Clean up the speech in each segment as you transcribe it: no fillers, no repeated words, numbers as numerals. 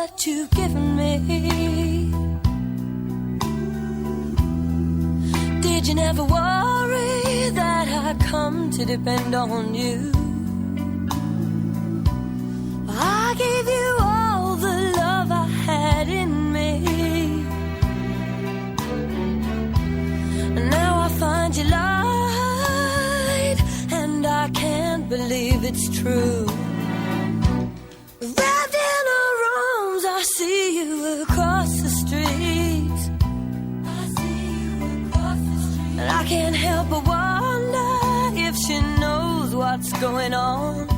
that you've given me. Did you never worry that I'd come to depend on you? I gave you all the love I had in me, and now I find you lied, and I can't believe it's true. Wrapped in her arms, I see you across the street. And I can't help but wonder if she knows what's going on.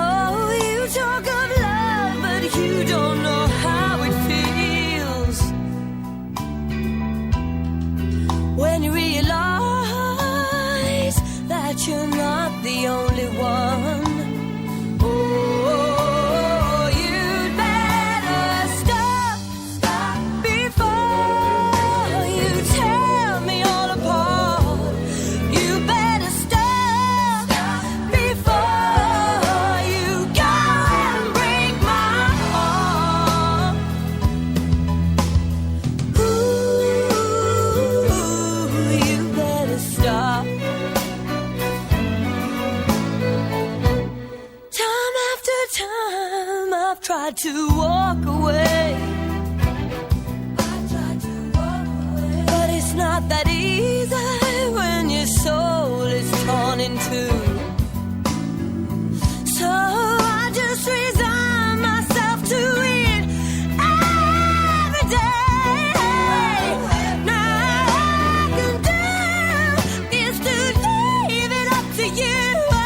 Oh, you talk of love, but you don't know how it feels when you realize that you're not the only one. Tried to walk away, but it's not that easy when your soul is torn in two. So I just resign myself to it every day. Now all I can do is to leave it up to you. All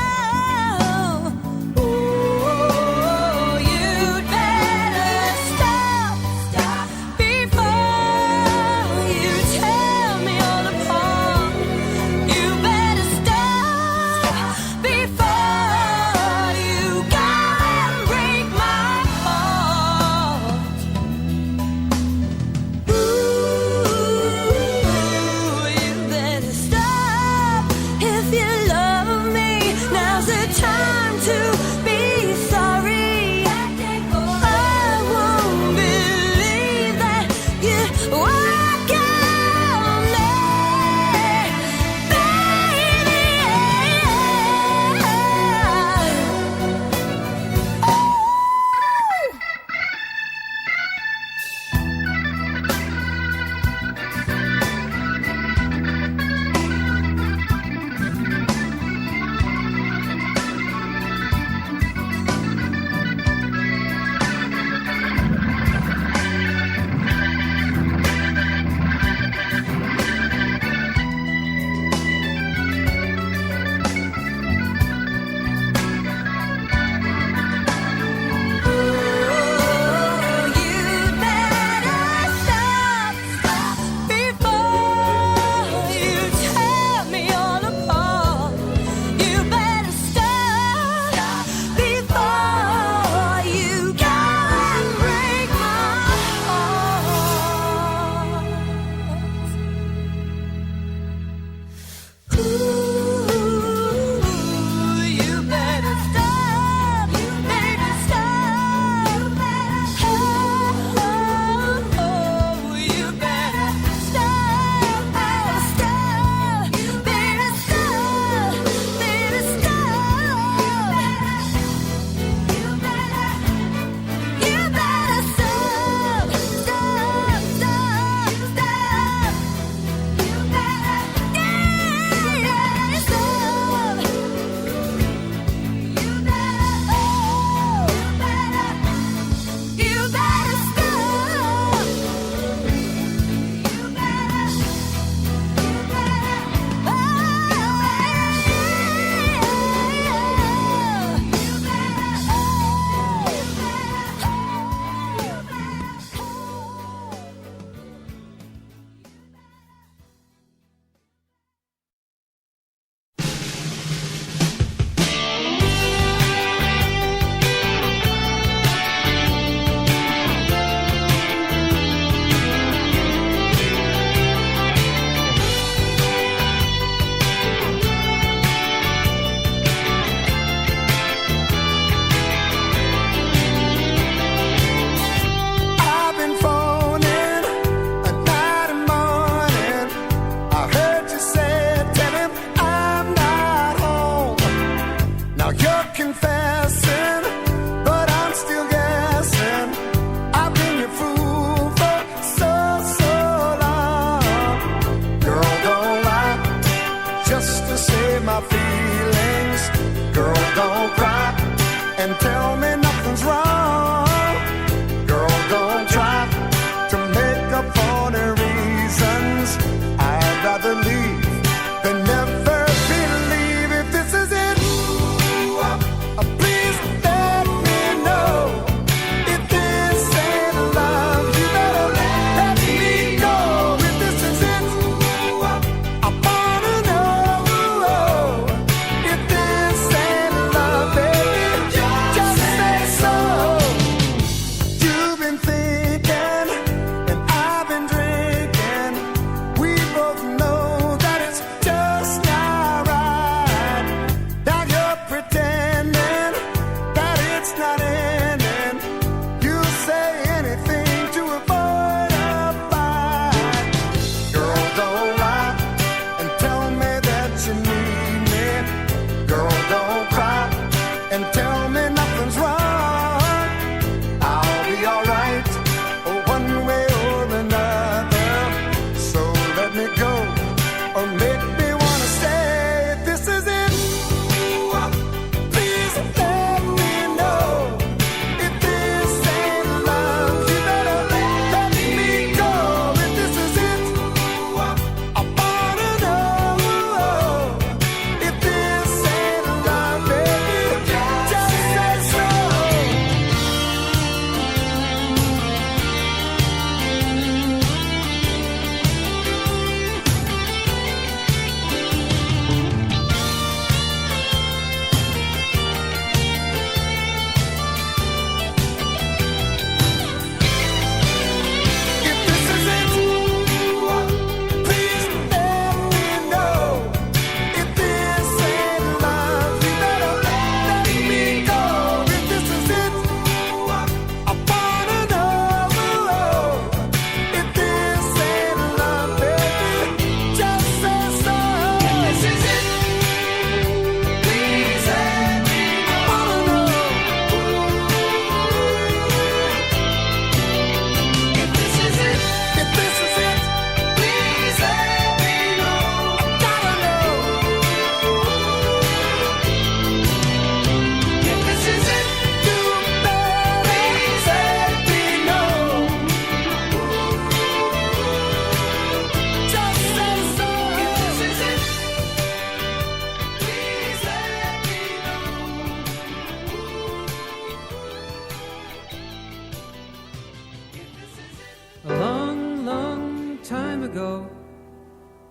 ago,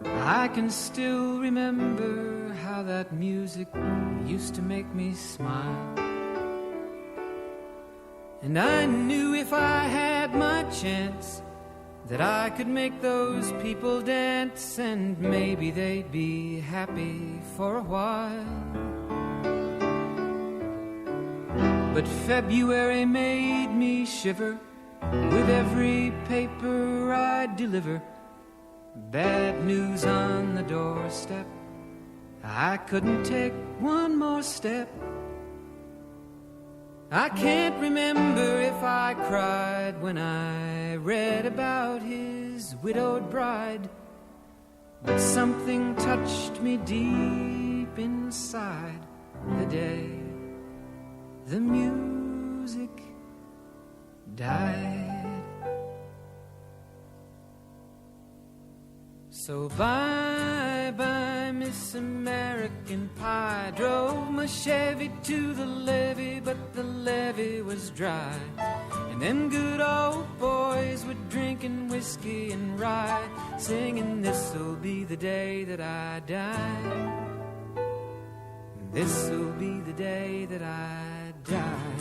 I can still remember how that music used to make me smile. And I knew if I had my chance that I could make those people dance, and maybe they'd be happy for a while. But February made me shiver with every paper I'd deliver. Bad news on the doorstep, I couldn't take one more step. I can't remember if I cried when I read about his widowed bride, but something touched me deep inside the day the music died. So bye-bye, Miss American Pie. Drove my Chevy to the levee, but the levee was dry. And them good old boys were drinking whiskey and rye, singing, this'll be the day that I die. This'll be the day that I die.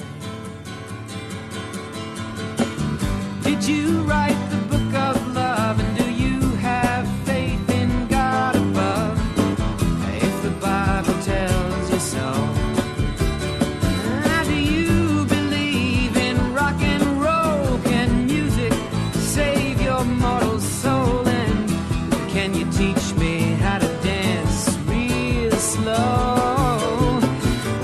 Did you write the book of love, and do you have faith in God above? If the Bible tells you so. Do you believe in rock and roll? Can music save your mortal soul? And can you teach me how to dance real slow?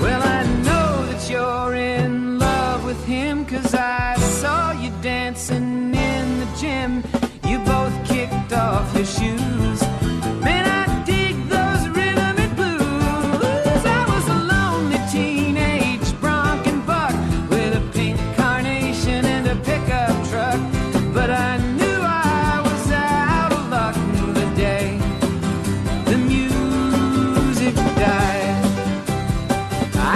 Well, I know that you're in love with him, 'cause I saw you dancing in the gym. You both kicked off your shoes. Man, I dig those rhythm and blues. I was a lonely teenage bronc and buck with a pink carnation and a pickup truck, but I knew I was out of luck the day the music died.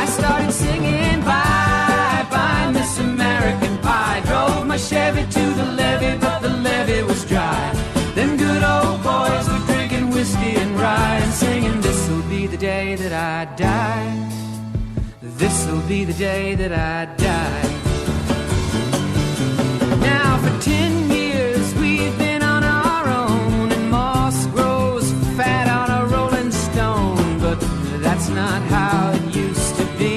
I started singing bye-bye, Miss American Pie. Drove my Chevy to the levee, but the levee was dry. Them good old boys were drinking whiskey and rye, and singing, this'll be the day that I die. This'll be the day that I die. Now for 10 years we've been on our own, and moss grows fat on a rolling stone, but that's not how it used to be.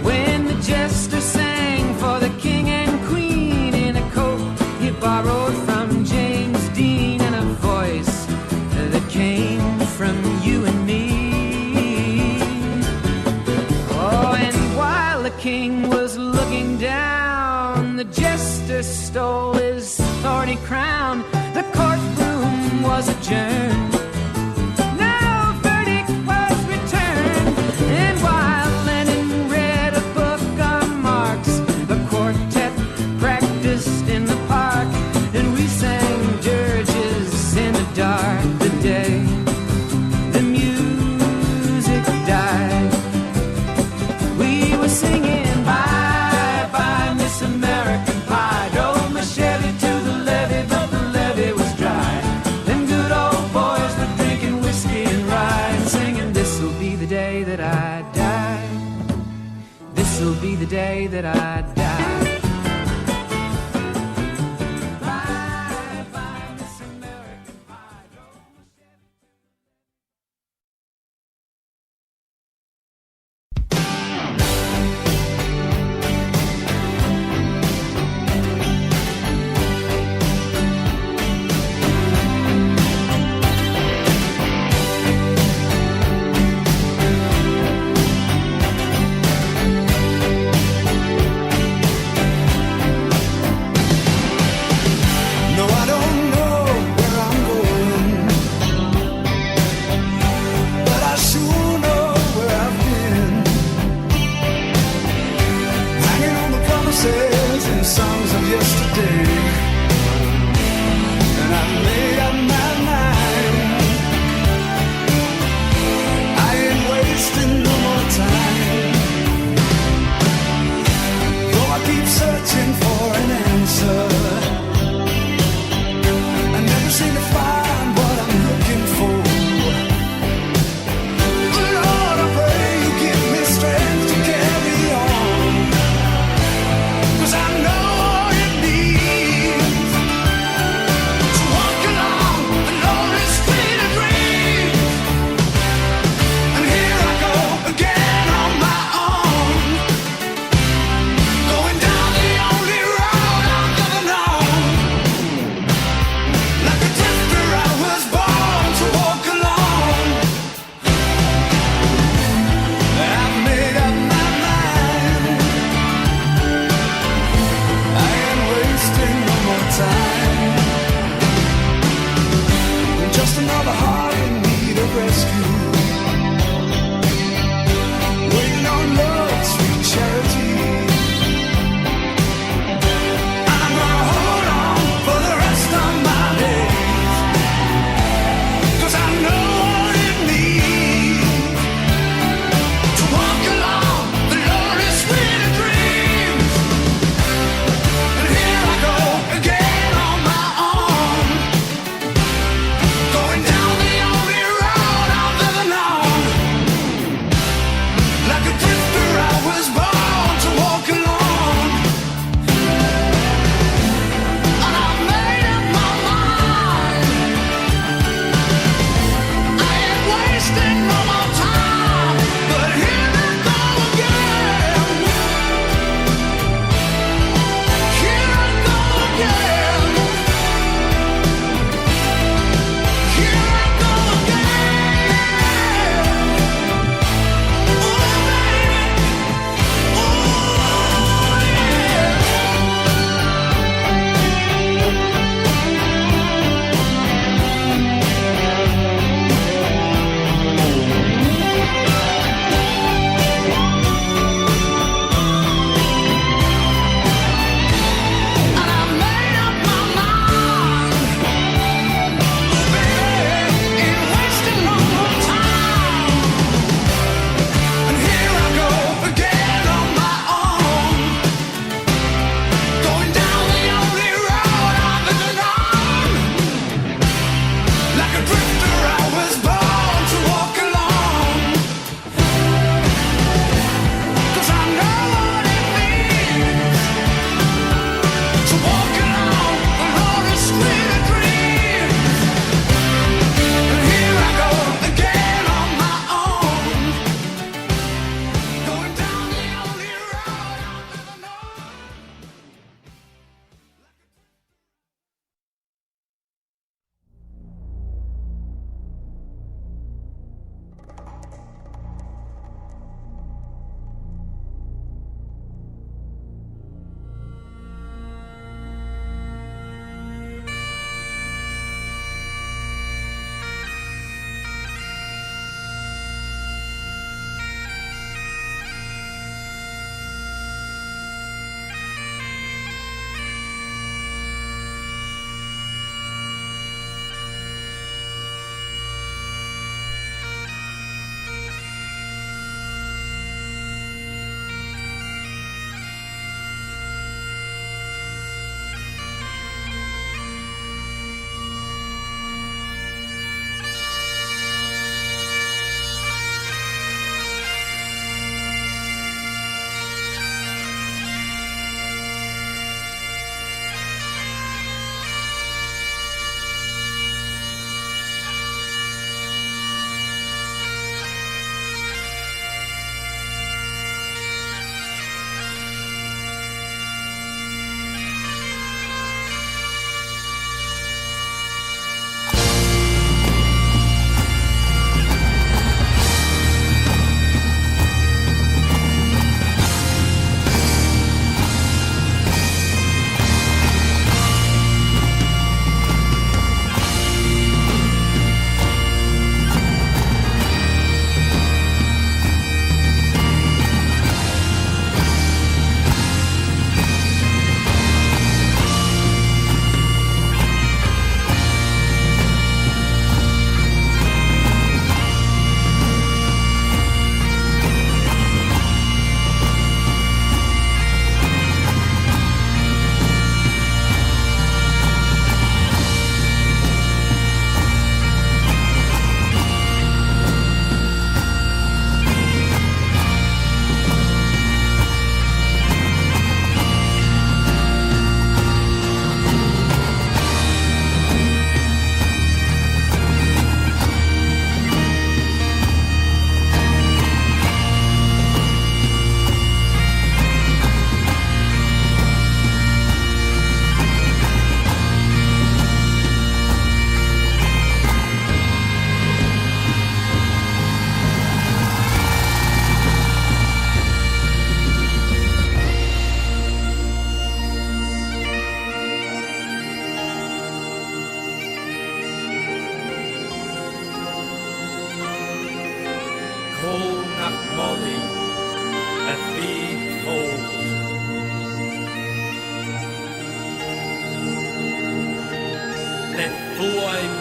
When the jester sang for the king and queen in a coat he borrowed from James Dean, and a voice that came from you and me. Oh, and while the king was looking down, the jester stole his thorny crown. The courtroom was adjourned. No verdict was returned. And while Lennon read a book on Marx, the quartet practiced in the park, and we sang dirges in the dark the day the music died. We were singing bye-bye, Miss American Pie. Drove my Chevy to the levee, but the levee was dry. Them good old boys were drinking whiskey and rye, and singing, this'll be the day that I die. This'll be the day that I die. Bye-bye, Miss American Pie. Drove my Chevy.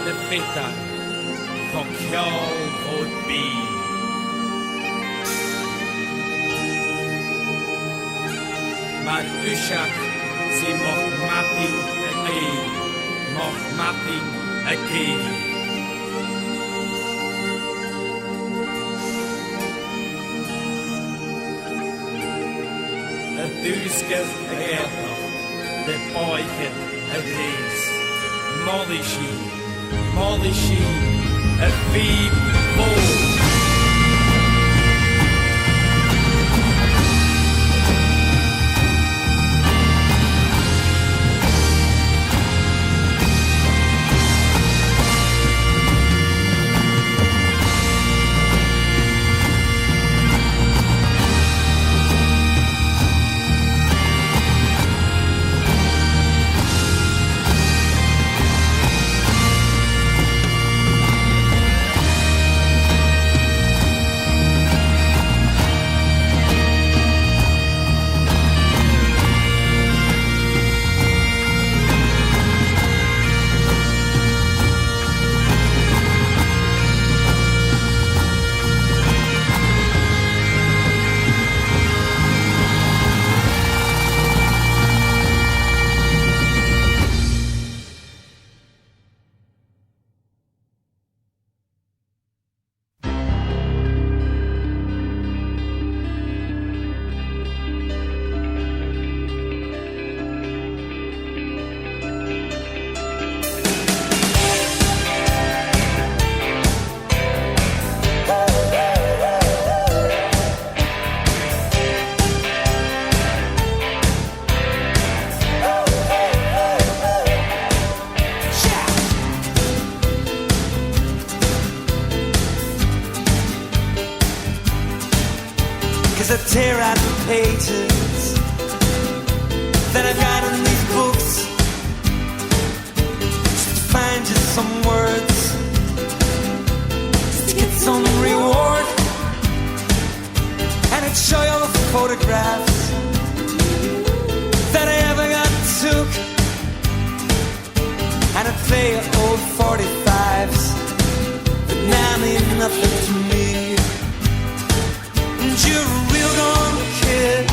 the fitter for Kjell would be. Maar Ushak, sie mocht Martin again, mocht Martin again. Het duiske reed nog, de boyken het lees. Mollishi, het wiep vol. Cause I tear out the pages that I got in these books just to find just some words, just to get some reward. And I'd show you all the photographs that I ever got took, and I'd play you old 45s that now mean nothing to me. You're a real gone kid.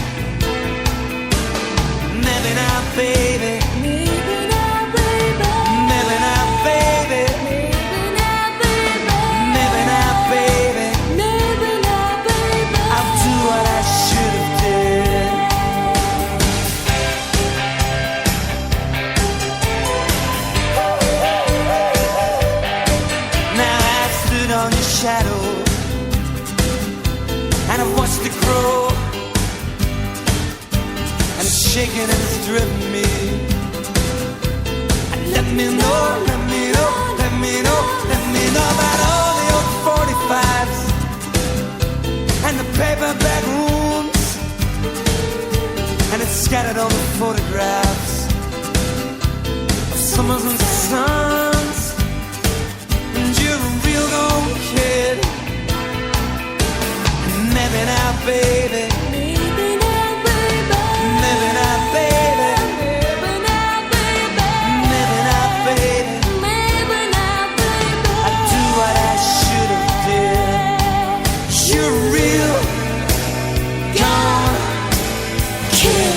Maybe not, baby. Maybe not, baby. Maybe not, baby. Maybe not, baby. Maybe not, baby. Maybe not, baby. I'll do what I should have did. Now I stood on your shadow, and I've watched it grow, and it's shaking and it's driven me. And let me know about all the old 45s and the paperback rooms, and it's scattered on the photographs of summers and suns. And you're a real old kid. Maybe not, baby. Maybe not, baby. Maybe not, baby. Maybe not, baby. Maybe not, baby. Maybe not, baby. I'd do what I should have did. You're a real gone kid.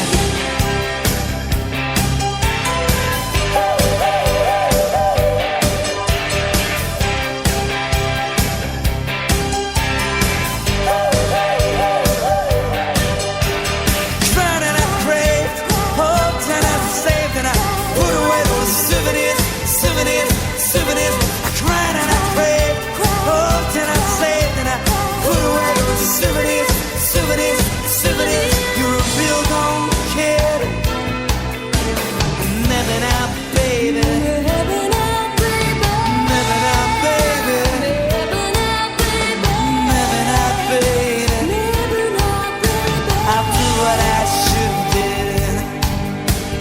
Cried and I prayed, hoped and I saved, and I put away those souvenirs. I cried and I prayed, hoped and I saved, and I put away those souvenirs. You're a real gone kid. Maybe not, baby. Maybe not, baby. Maybe not, baby. Maybe not, baby. Maybe not, baby. Maybe not, baby. I'll do what I should have did.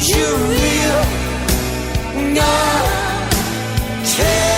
You're a real gone kid.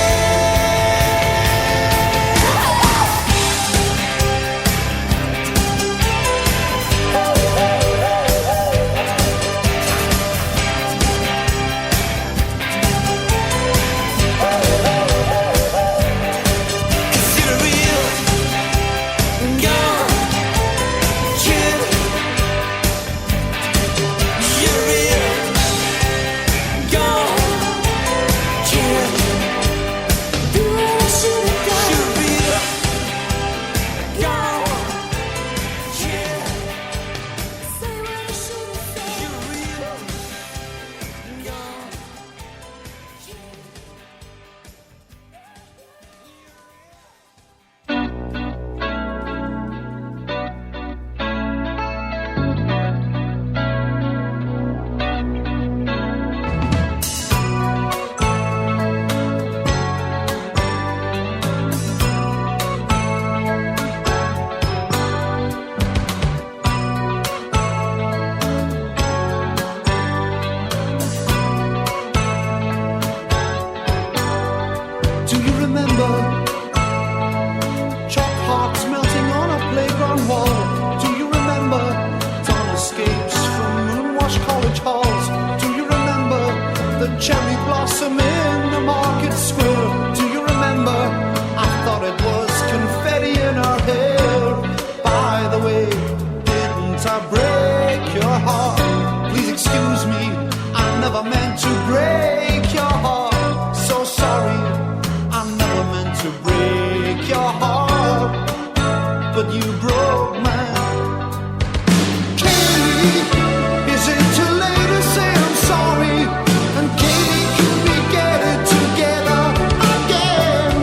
blossom in the market square. Do you remember? I thought it was confetti in her hair. By the way, didn't I break your heart? Please excuse me, I never meant to break your heart. So sorry, I never meant to break your heart, but you broke mine. Katie, is it too late to say I'm sorry? And Katie, can we get it together again?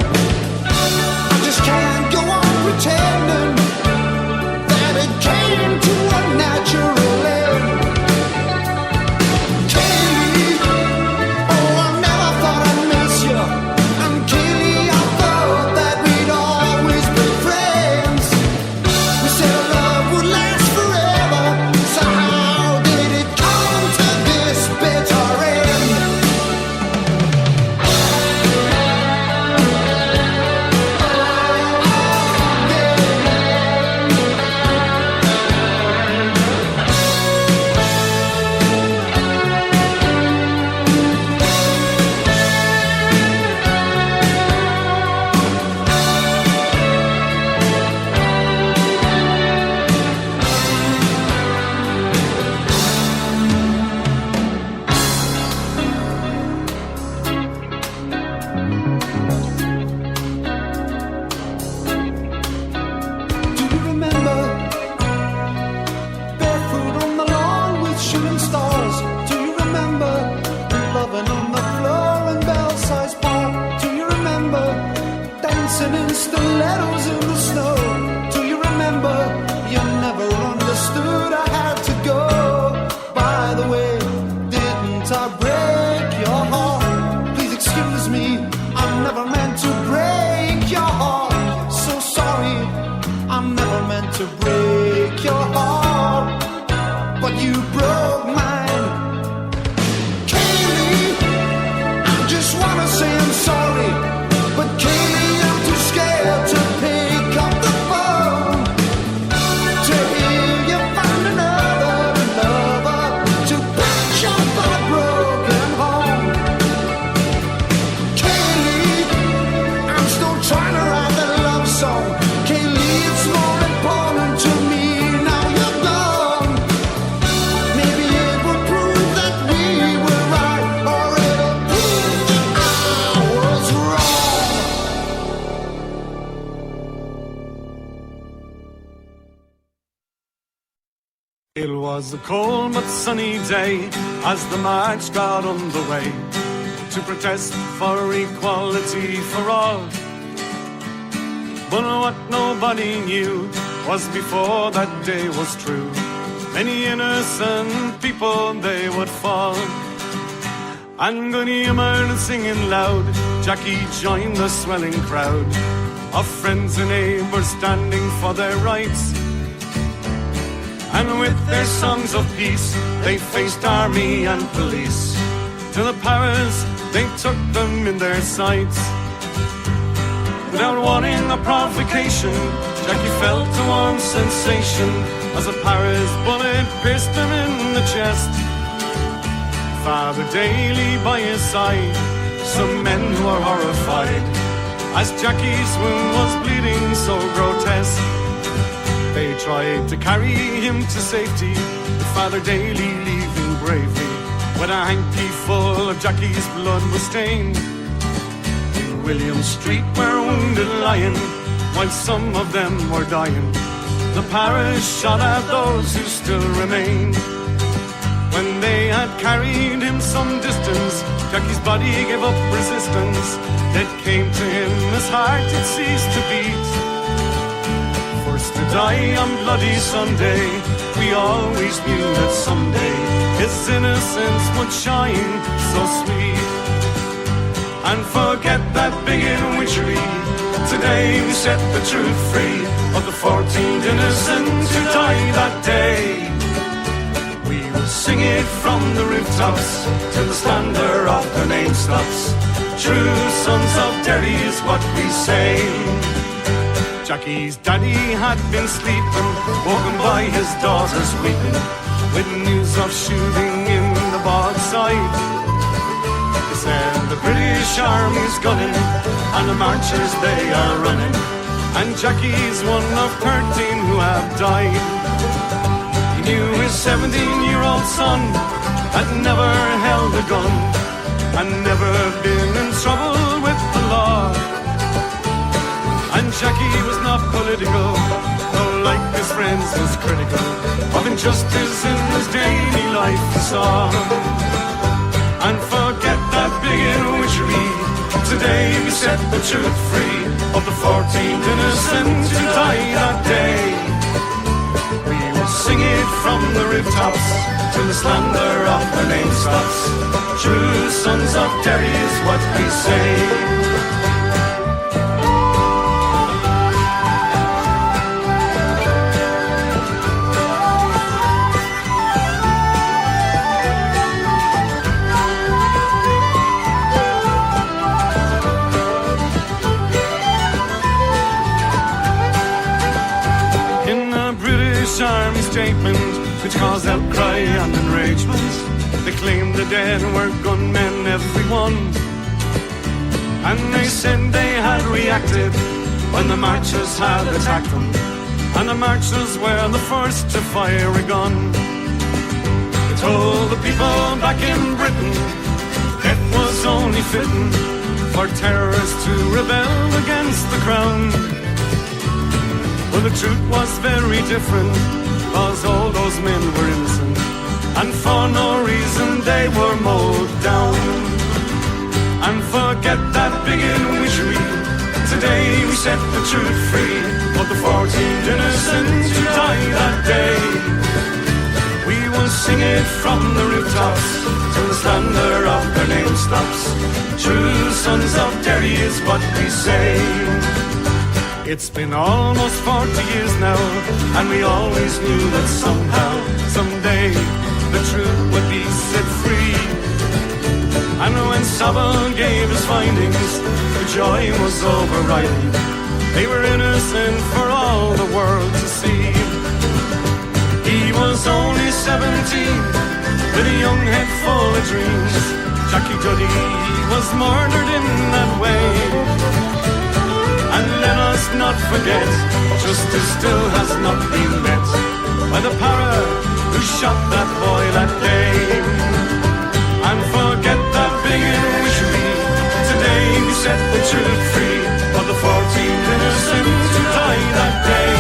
I just can't go on pretending that it came to a natural end. Katie, oh, I never thought I'd miss you. And Katie, I thought that we'd always be friends. We said love would last forever, so how did it come to this bitter end? Do you remember barefoot on the lawn with shooting stars? Do you remember loving on the floor in Belsize Park? Do you remember dancing in stilettos in the snow? Do you remember you never understood I had to go? By the way, didn't I break your heart? Please excuse me, I never meant to break your heart. So sorry, I never meant to break your heart, but you broke mine. Kaylee, I just wanna say I'm sorry, but Kaylee, I'm too scared to pick up the phone to hear you find another lover to patch up a broken home. Kaylee, I'm still trying to write the love song. Kaylee, it's more important to me now you're gone. Maybe it will prove that we were right, or it'll prove that I was wrong. It was a cold but sunny day as the march got underway to protest for equality for all. But what nobody knew was before that day was true, many innocent people they would fall. And good humoured and singing loud, Jackie joined the swelling crowd of friends and neighbours standing for their rights. And with their songs of peace, they faced army and police. To the Paris, they took them in their sights. Without wanting a provocation, Jackie felt a warm sensation as a Paris bullet pierced him in the chest. Father Daly by his side, some men were horrified as Jackie's wound was bleeding so grotesque. They tried to carry him to safety, with Father Daly leaving bravely, when a hanky full of Jackie's blood was stained. In William Street where wounded lying, while some of them were dying, the parish shot at those who still remained. When they had carried him some distance, Jackie's body gave up resistance. Death came to him, his heart had ceased to beat. First to die on Bloody Sunday, we always knew that someday his innocence would shine so sweet. And forget that bigot witchery, today we set the truth free of the 14 innocents who died that day. We will sing it from the rooftops till the slander of their name stops. True sons of Derry is what we say. Jackie's daddy had been sleeping, woken by his daughters weeping, with news of shooting in the bogside. His said the British Army's gunning and the marchers they are running, and Jackie's one of 13 who have died. He knew his 17-year-old son had never held a gun and never been in trouble with the law. And Jackie was not political, though like his friends was critical of injustice in his daily life he saw. And forget that bigot witchery, today we set the truth free of the 14th innocent who died that day. We will sing it from the rooftops till the slander of their name stops. True sons of Derry is what we say. Army statement, which caused outcry and enragement, they claimed the dead were gunmen, everyone. And they said they had reacted when the marchers had attacked them, and the marchers were the first to fire a gun. They told the people back in Britain it was only fitting for terrorists to rebel against the crown. Well, the truth was very different, cause all those men were innocent, and for no reason they were mowed down. And forget that bigot witchery, today we set the truth free of the 14 innocents who died that day. We will sing it from the rooftops till the slander of their name stops. True sons of Derry is what we say. It's been almost 40 years now, and we always knew that somehow, someday, the truth would be set free. And when Saville gave his findings, the joy was overriding. They were innocent for all the world to see. He was only 17, with a young head full of dreams. Jackie Juddy was murdered in that way. And let us not forget, justice still has not been met by the para who shot that boy that day. And forget that bigot witchery, today we set the truth free of the 14 innocents who died that day.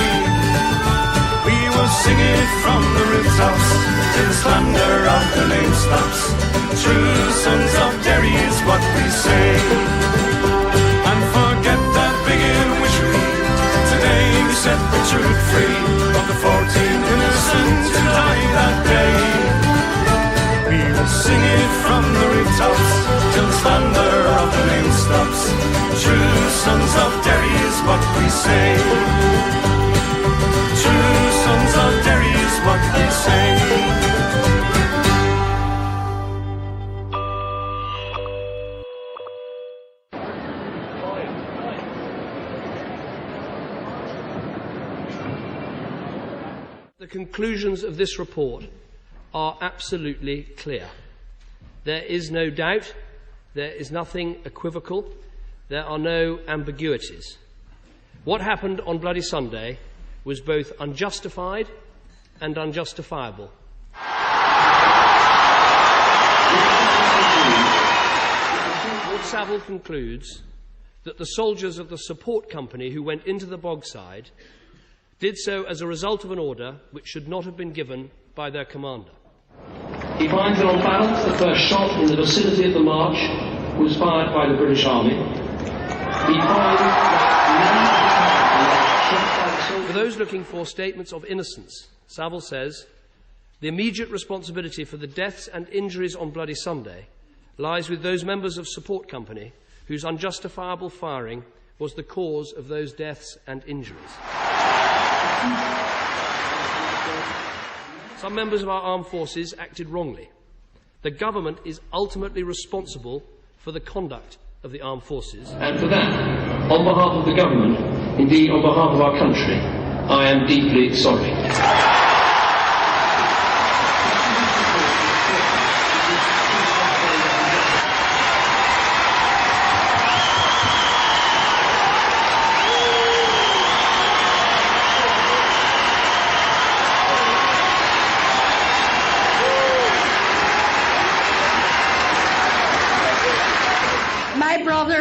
We will sing it from the rooftops till the slander of the name stops. True sons of Derry is what we say. And forget that bigot witchery, today we set the truth free of the 14 innocents who died that day. We will sing it from the rooftops till the slander of the name stops. True sons of Derry is what we say. True sons of Derry is what we say. The conclusions of this report are absolutely clear. There is no doubt, there is nothing equivocal, there are no ambiguities. What happened on Bloody Sunday was both unjustified and unjustifiable. Lord Saville concludes that the soldiers of the support company who went into the bogside did so as a result of an order which should not have been given by their commander. He finds that on balance the first shot in the vicinity of the march was fired by the British Army. He finds that for those looking for statements of innocence, Saville says, the immediate responsibility for the deaths and injuries on Bloody Sunday lies with those members of support company whose unjustifiable firing was the cause of those deaths and injuries. Some members of our armed forces acted wrongly. The government is ultimately responsible for the conduct of the armed forces. And for that, on behalf of the government, indeed on behalf of our country, I am deeply sorry.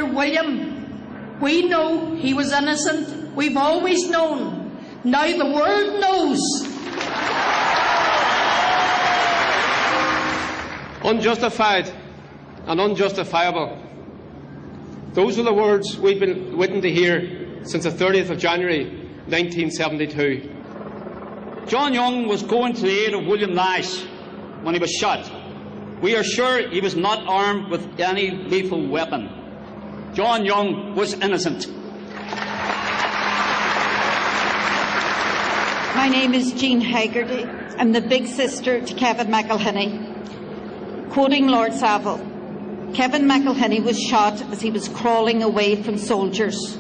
brother William. We know he was innocent. We've always known. Now the world knows. Unjustified and unjustifiable. Those are the words we've been waiting to hear since the 30th of January 1972. John Young was going to the aid of William Nash when he was shot. We are sure he was not armed with any lethal weapon. John Young was innocent. My name is Jean Haggerty. I'm the big sister to Kevin McElhinney. Quoting Lord Saville, Kevin McElhinney was shot as he was crawling away from soldiers.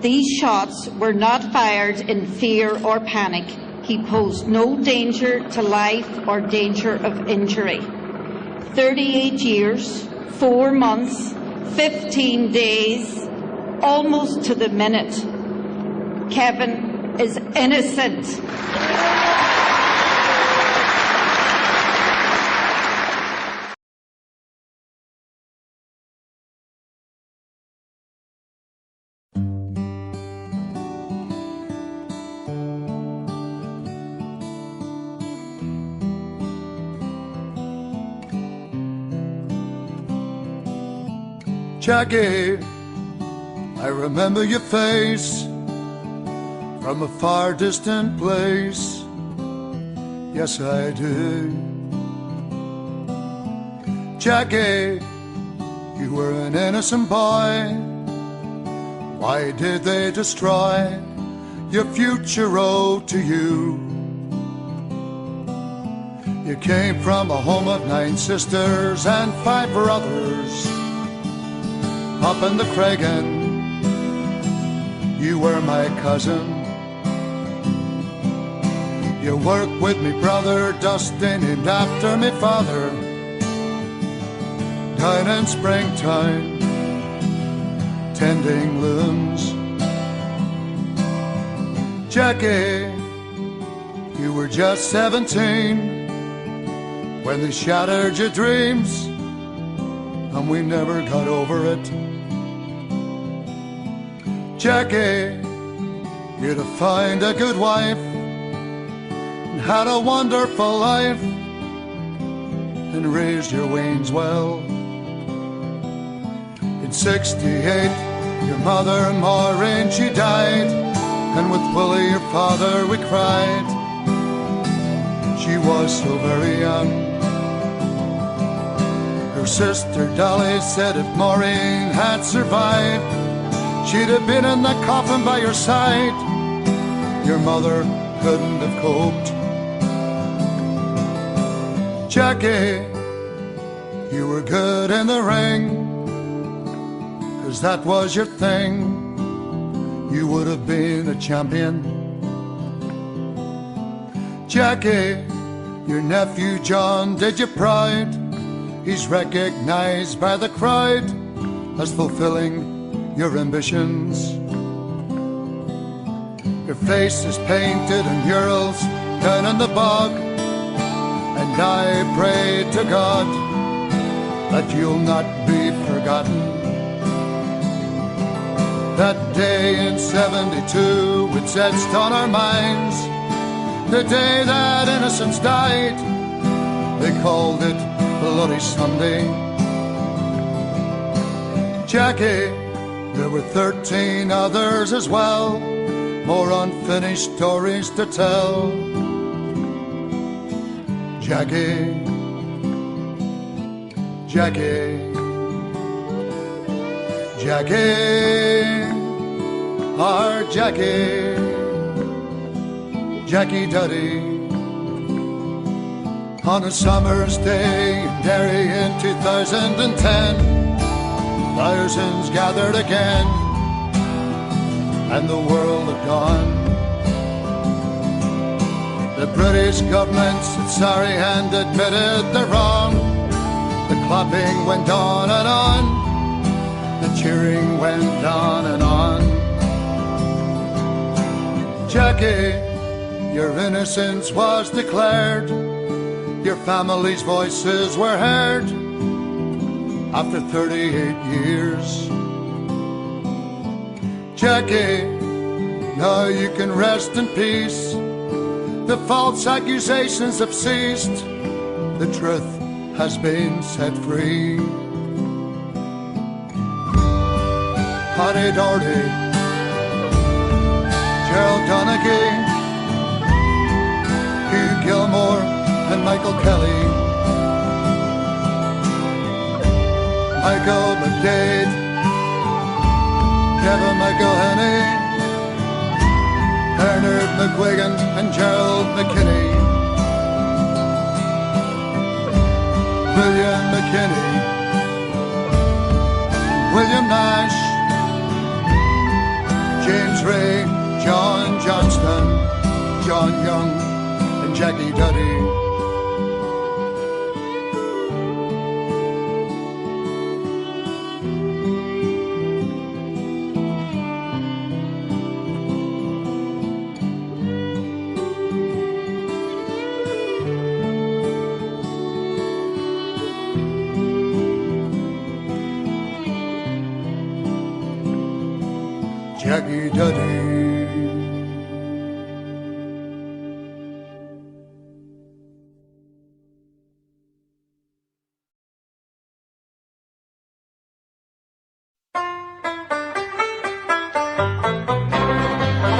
These shots were not fired in fear or panic. He posed no danger to life or danger of injury. 38 years, 4 months, 15 days, almost to the minute. Kevin is innocent. Jackie, I remember your face from a far distant place. Yes, I do. Jackie, you were an innocent boy. Why did they destroy your future road to you? You came from a home of 9 sisters and 5 brothers. Up in the Craigan, you were my cousin. You worked with me brother Dustin, named after me father, down in springtime, tending looms. Jackie, you were just 17 when they shattered your dreams, and we never got over it. Jackie, you'd have found a good wife and had a wonderful life and raised your weans well. In 68, your mother Maureen, she died, and with Willie, your father, we cried. She was so very young. Her sister Dolly said if Maureen had survived, she'd have been in the coffin by your side. Your mother couldn't have coped. Jackie, you were good in the ring, 'cause that was your thing. You would have been a champion. Jackie, your nephew John did you proud. He's recognized by the crowd as fulfilling your ambitions. Your face is painted in murals down in the bog, and I pray to God that you'll not be forgotten. That day in 72, it's etched on our minds, the day that innocence died. They called it Bloody Sunday. Jackie, there were 13 others as well, more unfinished stories to tell. Jackie, Jackie, Jackie, our Jackie, Jackie Duddy. On a summer's day in Derry in 2010, thousands gathered again, and the world had gone. The British government said sorry and admitted they're wrong. The clapping went on and on, the cheering went on and on. Jackie, your innocence was declared. Your family's voices were heard after 38 years. Jackie, now you can rest in peace. The false accusations have ceased. The truth has been set free. Paddy Doherty, Gerald Donaghy, Hugh Gilmore and Michael Kelly, Michael McDade, Kevin McElhenney, Bernard McGuigan and Gerald McKinney, William McKinney, William Nash, James Ray, John Johnston, John Young and Jackie Duddy. Jackie Duddy.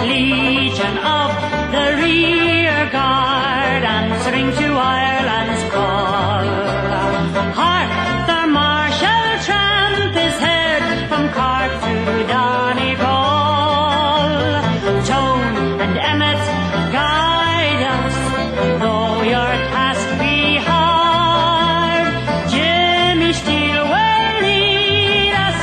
Legion of the rear guard, answering to Ireland's call. Hark, the martial tramp is heard from Cork to Donegal. Tone and Emmet guide us, though your task be hard. Jimmy Steele will lead us,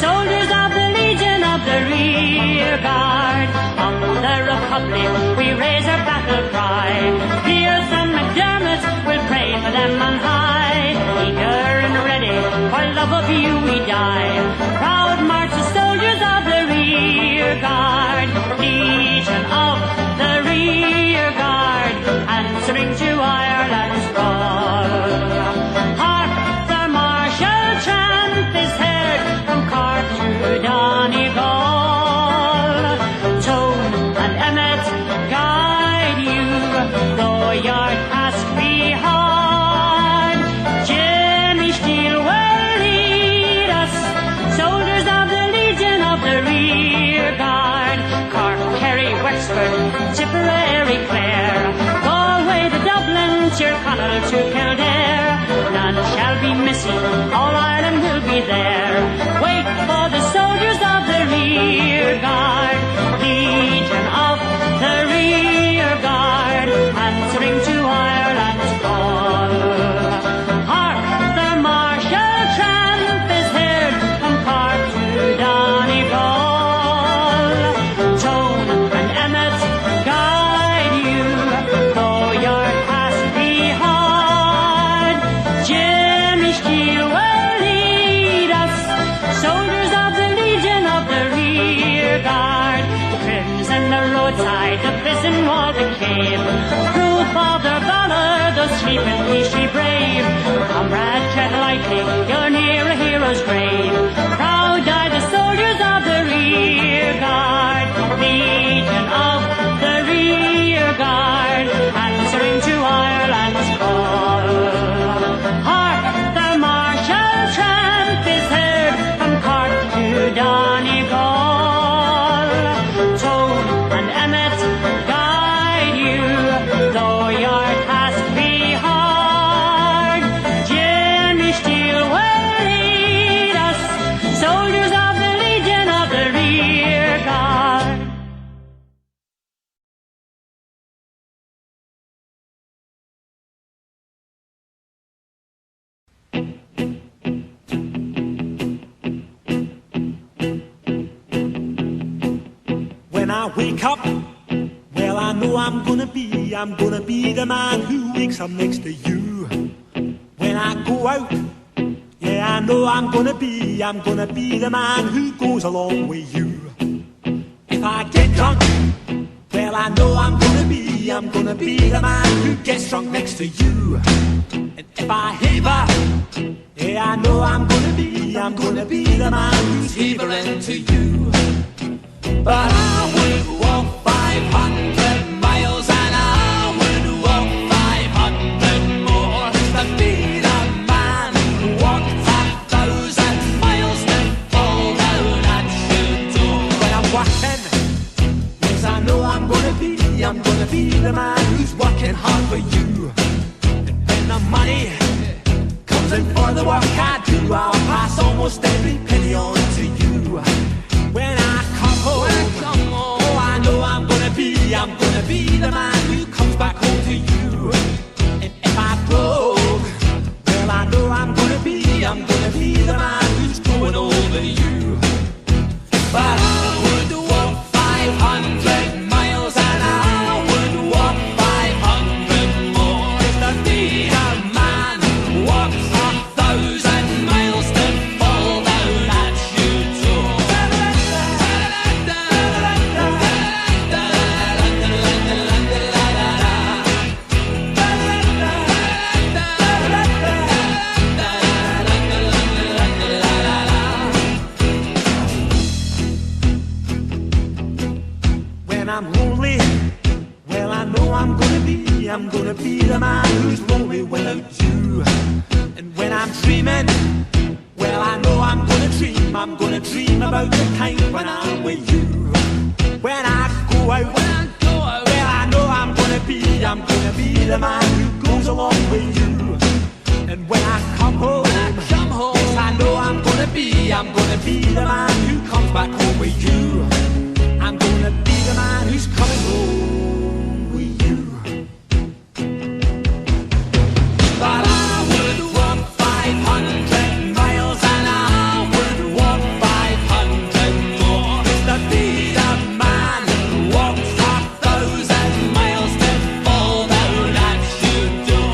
soldiers of the Legion of the rear guard. On the Republic we raise our battle cry. Pierce and McDermott will pray for them on high. Eager and ready, for love of you we die. Proud march the soldiers of the rear guard. Legion of the rear guard, answering to Ireland's call. Hark, the martial tramp is heard from Cork to Donegal. Tone and Emmet guide you, though your task be hard. Jimmy Steele will lead us, soldiers of the Legion of the rear guard. Cork, Kerry, Wexford, Tipperary, Clare, Galway to Dublin, Tyrconnell to Kildare. None shall be missing, all Ireland will be there. Wait for the soldiers of the rear guard. Legion of the rear guard, answering to Ireland's call. Hark, the martial tramp is heard from Cork to Donegal. Tone and Emmet guide you, though your task be hard. Jimmy Steele will lead us, soldiers of the Legion of the rear guard. Crimson the roadside, the prison wall, the cave, proof of their valor, the sleeping peacefully brave. Comrade, tread lightly, you're near a hero's grave. Proud die the soldiers of the rear guard. Legion of the rear guard, answering to Ireland's call. Hark, the martial tramp is heard from Cork to Donegal. Tone and Emmet guide you, though your task be hard. Jimmy Steele will lead us, soldiers of the Legion of the rear guard. When I wake up, well, I know I'm gonna be the man who wakes up next to you. When I go out, yeah, I know I'm gonna be the man who goes along with you. If I get drunk, well, I know I'm gonna be the man who gets drunk next to you. And if I haver, yeah, I know I'm gonna be the man who's havering to you. But I would walk 500 miles and I would walk 500 more to be the man who walked 1,000 miles to fall down at your door. When I'm walking, yes, I know I'm gonna be the man who's working hard for you. And when the money comes in for the work I do, I'll pass almost every penny on to you. When I come home, oh, I know I'm gonna be the man who comes back home to you. And if I broke, well, I know I'm gonna be the man who's going over you. But I would walk 500 miles and I would walk 500 more to be a man who walks 1,000 miles to fall down at your door. When I'm lonely, well, I know I'm gonna be the man who's lonely without you. And when I'm dreaming, well, I know I'm gonna dream about the time when I'm with you. When I go out, well, I know I'm gonna be the man who goes along with you. And when I come home, yes, I know I'm gonna be the man who comes back home with you. I'm gonna be the man who's coming home with you. But I would walk 500 miles and I would walk 500 more to be the man who walks 1,000 miles to fall down at your door.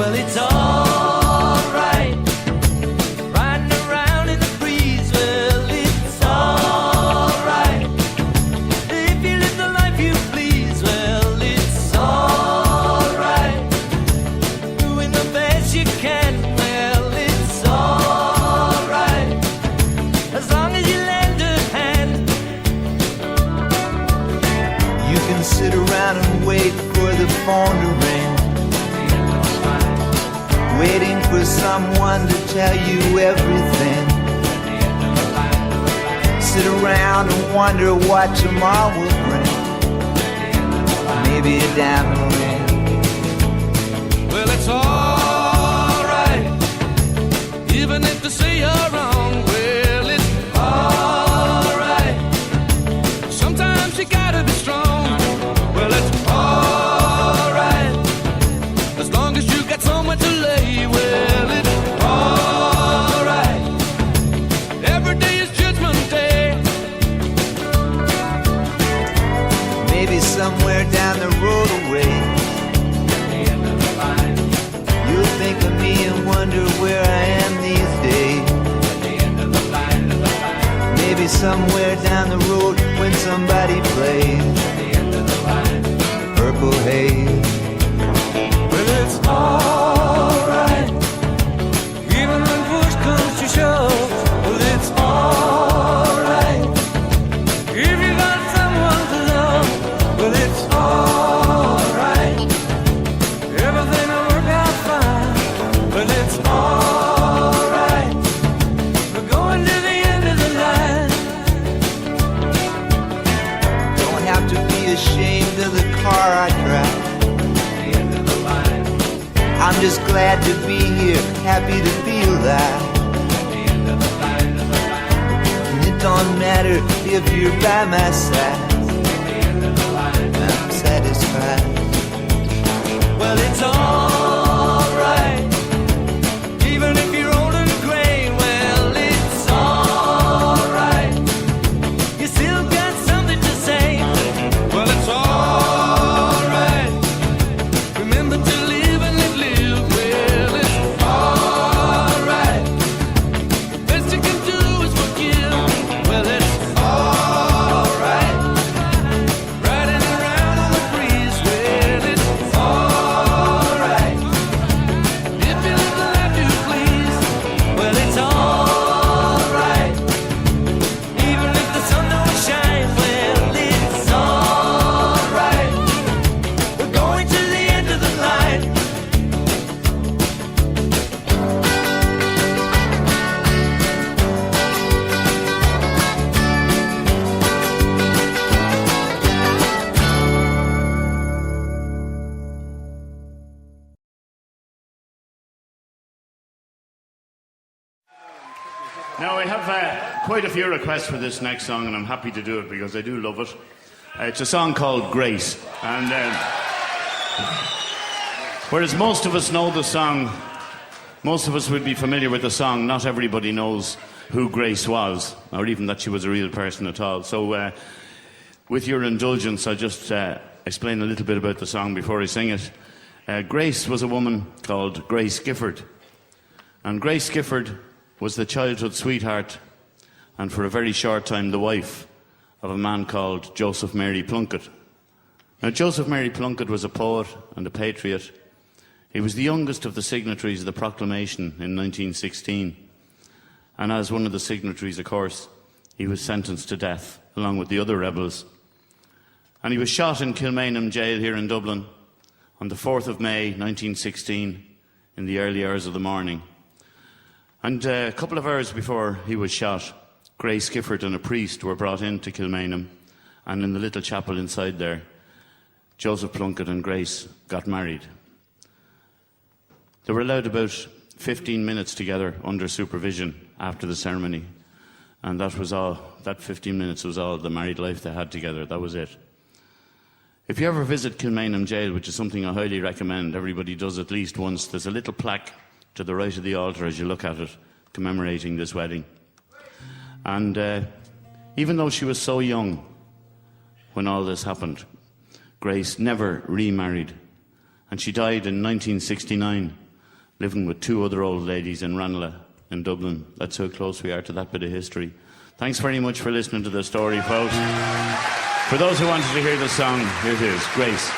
Well, it's alright. Riding around in the breeze. Well, it's alright. If you live the life you please. Well, it's alright. Doing the best you can. Well, it's alright. As long as you lend a hand. You can sit around and wait for the phone to ring, waiting for someone to tell you everything. Sit around and wonder what tomorrow will bring. Maybe a diamond ring. Well, it's alright. Even if they say you're wrong. Well, it's alright. Sometimes you gotta be strong. Well, it's alright. As long as you got somewhere to lay. Well, it's alright. Every day is Judgment Day. Maybe somewhere down the road away, you'll think of me and wonder where I am these days. Maybe somewhere down the road when somebody plays Purple Haze. Well, it's alright. Even when push comes to shove. Well, it's alright. If you got someone to love. Well, it's alright. Everything will work out fine. Well, it's alright. We're going to the end of the line. Don't have to be ashamed of the car I drive. I'm just glad to be here, happy to be alive. And it don't matter if you're by my side, I'm satisfied. Well, it's alright. Even if you're old and gray. Well, it's alright. You still got something to say. Well, it's alright. Remember to live and let live. Well, it's alright. The best you can do is forgive. Well, it's alright. Riding around on the breeze. Well, it's alright. If you live the life you please. Well, it's alright. Even if the sun don't shine. Well, it's alright. We're going to the end of the line. Now, I have quite a few requests for this next song, and I'm happy to do it because I do love it. It's a song called Grace. And whereas most of us know the song, most of us would be familiar with the song, not everybody knows who Grace was, or even that she was a real person at all. So, with your indulgence, I'll just explain a little bit about the song before I sing it. Grace was a woman called Grace Gifford. And Grace Gifford was the childhood sweetheart, and for a very short time the wife of a man called Joseph Mary Plunkett. Now, Joseph Mary Plunkett was a poet and a patriot. He was the youngest of the signatories of the proclamation in 1916. And as one of the signatories, of course, he was sentenced to death, along with the other rebels. And he was shot in Kilmainham jail here in Dublin on the 4th of May 1916 in the early hours of the morning. And a couple of hours before he was shot, Grace Gifford and a priest were brought into Kilmainham, and in the little chapel inside there, Joseph Plunkett and Grace got married. They were allowed about 15 minutes together under supervision after the ceremony, and that was all. That 15 minutes was all the married life they had together. That was it. If you ever visit Kilmainham Jail, which is something I highly recommend, everybody does at least once, there's a little plaque to the right of the altar as you look at it, commemorating this wedding. And even though she was so young when all this happened, Grace never remarried. And she died in 1969 living with 2 other old ladies in Ranelagh in Dublin. That's how close we are to that bit of history. Thanks very much for listening to the story, folks. For those who wanted to hear the song, here it is, Grace.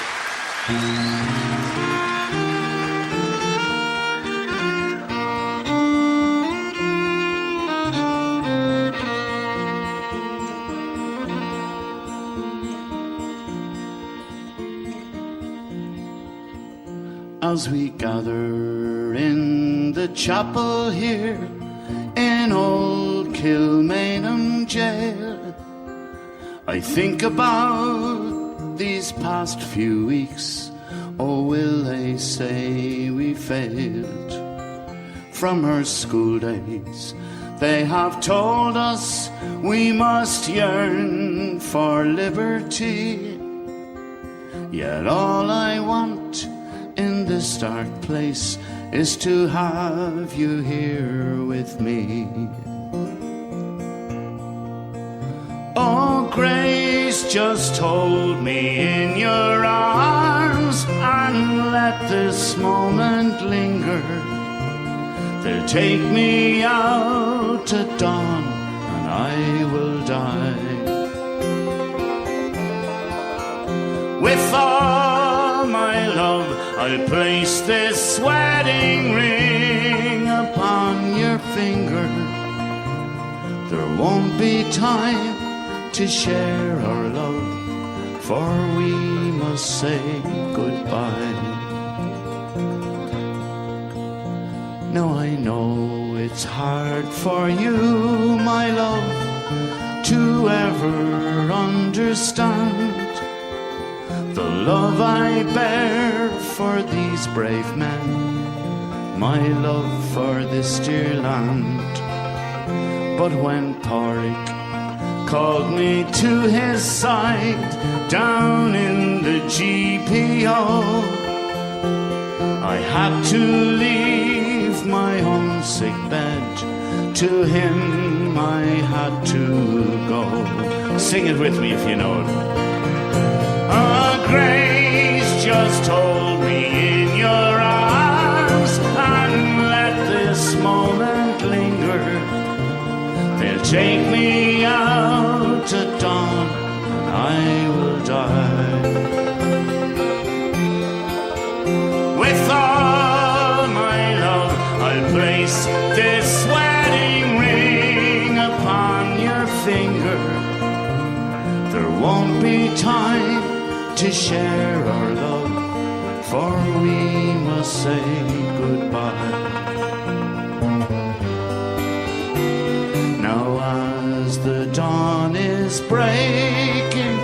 As we gather in the chapel here in old Kilmainham jail, I think about these past few weeks. Oh, will they say we failed? From our school days they have told us we must yearn for liberty. Yet all I want in this dark place is to have you here with me. Oh, Grace, just hold me in your arms and let this moment linger. They'll take me out at dawn and I will die. With all my love I'll place this wedding ring upon your finger. There won't be time to share our love, for we must say goodbye. Now I know it's hard for you, my love, to ever understand the love I bear for these brave men, my love for this dear land. But when Porrick called me to his side down in the GPO, I had to leave my own sick bed. To him I had to go. Sing it with me if you know it. Oh, Grace, just hold me in your arms and let this moment linger. They'll take me out at dawn and I will die. With all my love I'll place this wedding ring upon your finger. There won't be time to share our love, for we must say goodbye. Now as the dawn is breaking,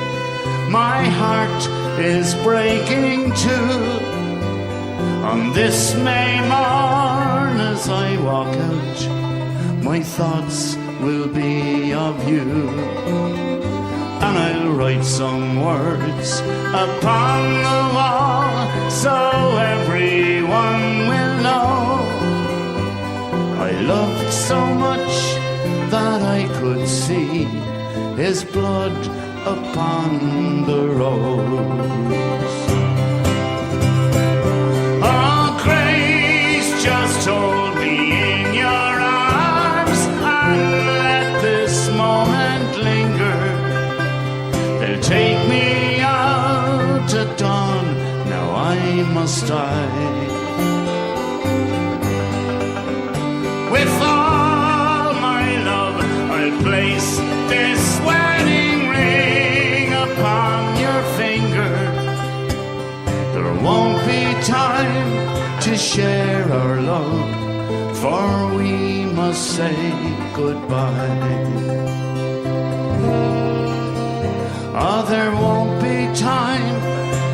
my heart is breaking too. On this May morn as I walk out, my thoughts will be of you. And I'll write some words upon the wall so everyone will know I loved so much that I could see his blood upon the rose. Oh, Grace, just hold me in your arms and let this moment linger. Take me out at dawn, now I must die. With all my love I'll place this wedding ring upon your finger. There won't be time to share our love, for we must say goodbye. Oh, there won't be time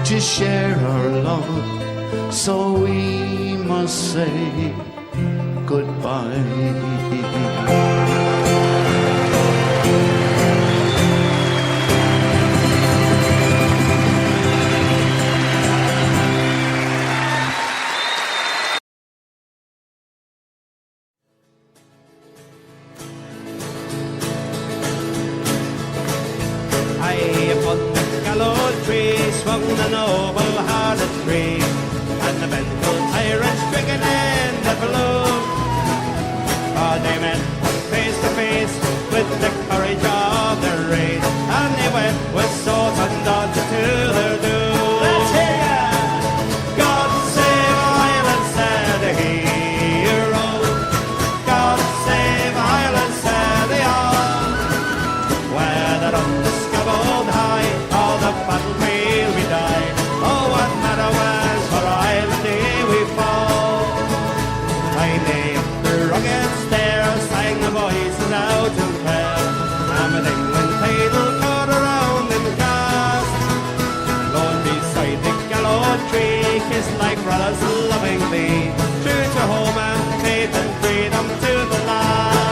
to share our love, so we must say goodbye. Upon the gallows tree swung the noble harlot free, and the bent tyrant stricken in with swords and dancing to their doom. Let's hear ya! God save Ireland, said the hero. God save Ireland, said they all. Whether on the scaffold high or the battlefield we die, oh, what matter was for Ireland day we fall. Climbing up the rugged stairs, sang the voices out in prayer, and with England title cut around in the cast. Lord beside the gallows tree, kissed like brothers lovingly, true to home and faith and freedom to the last.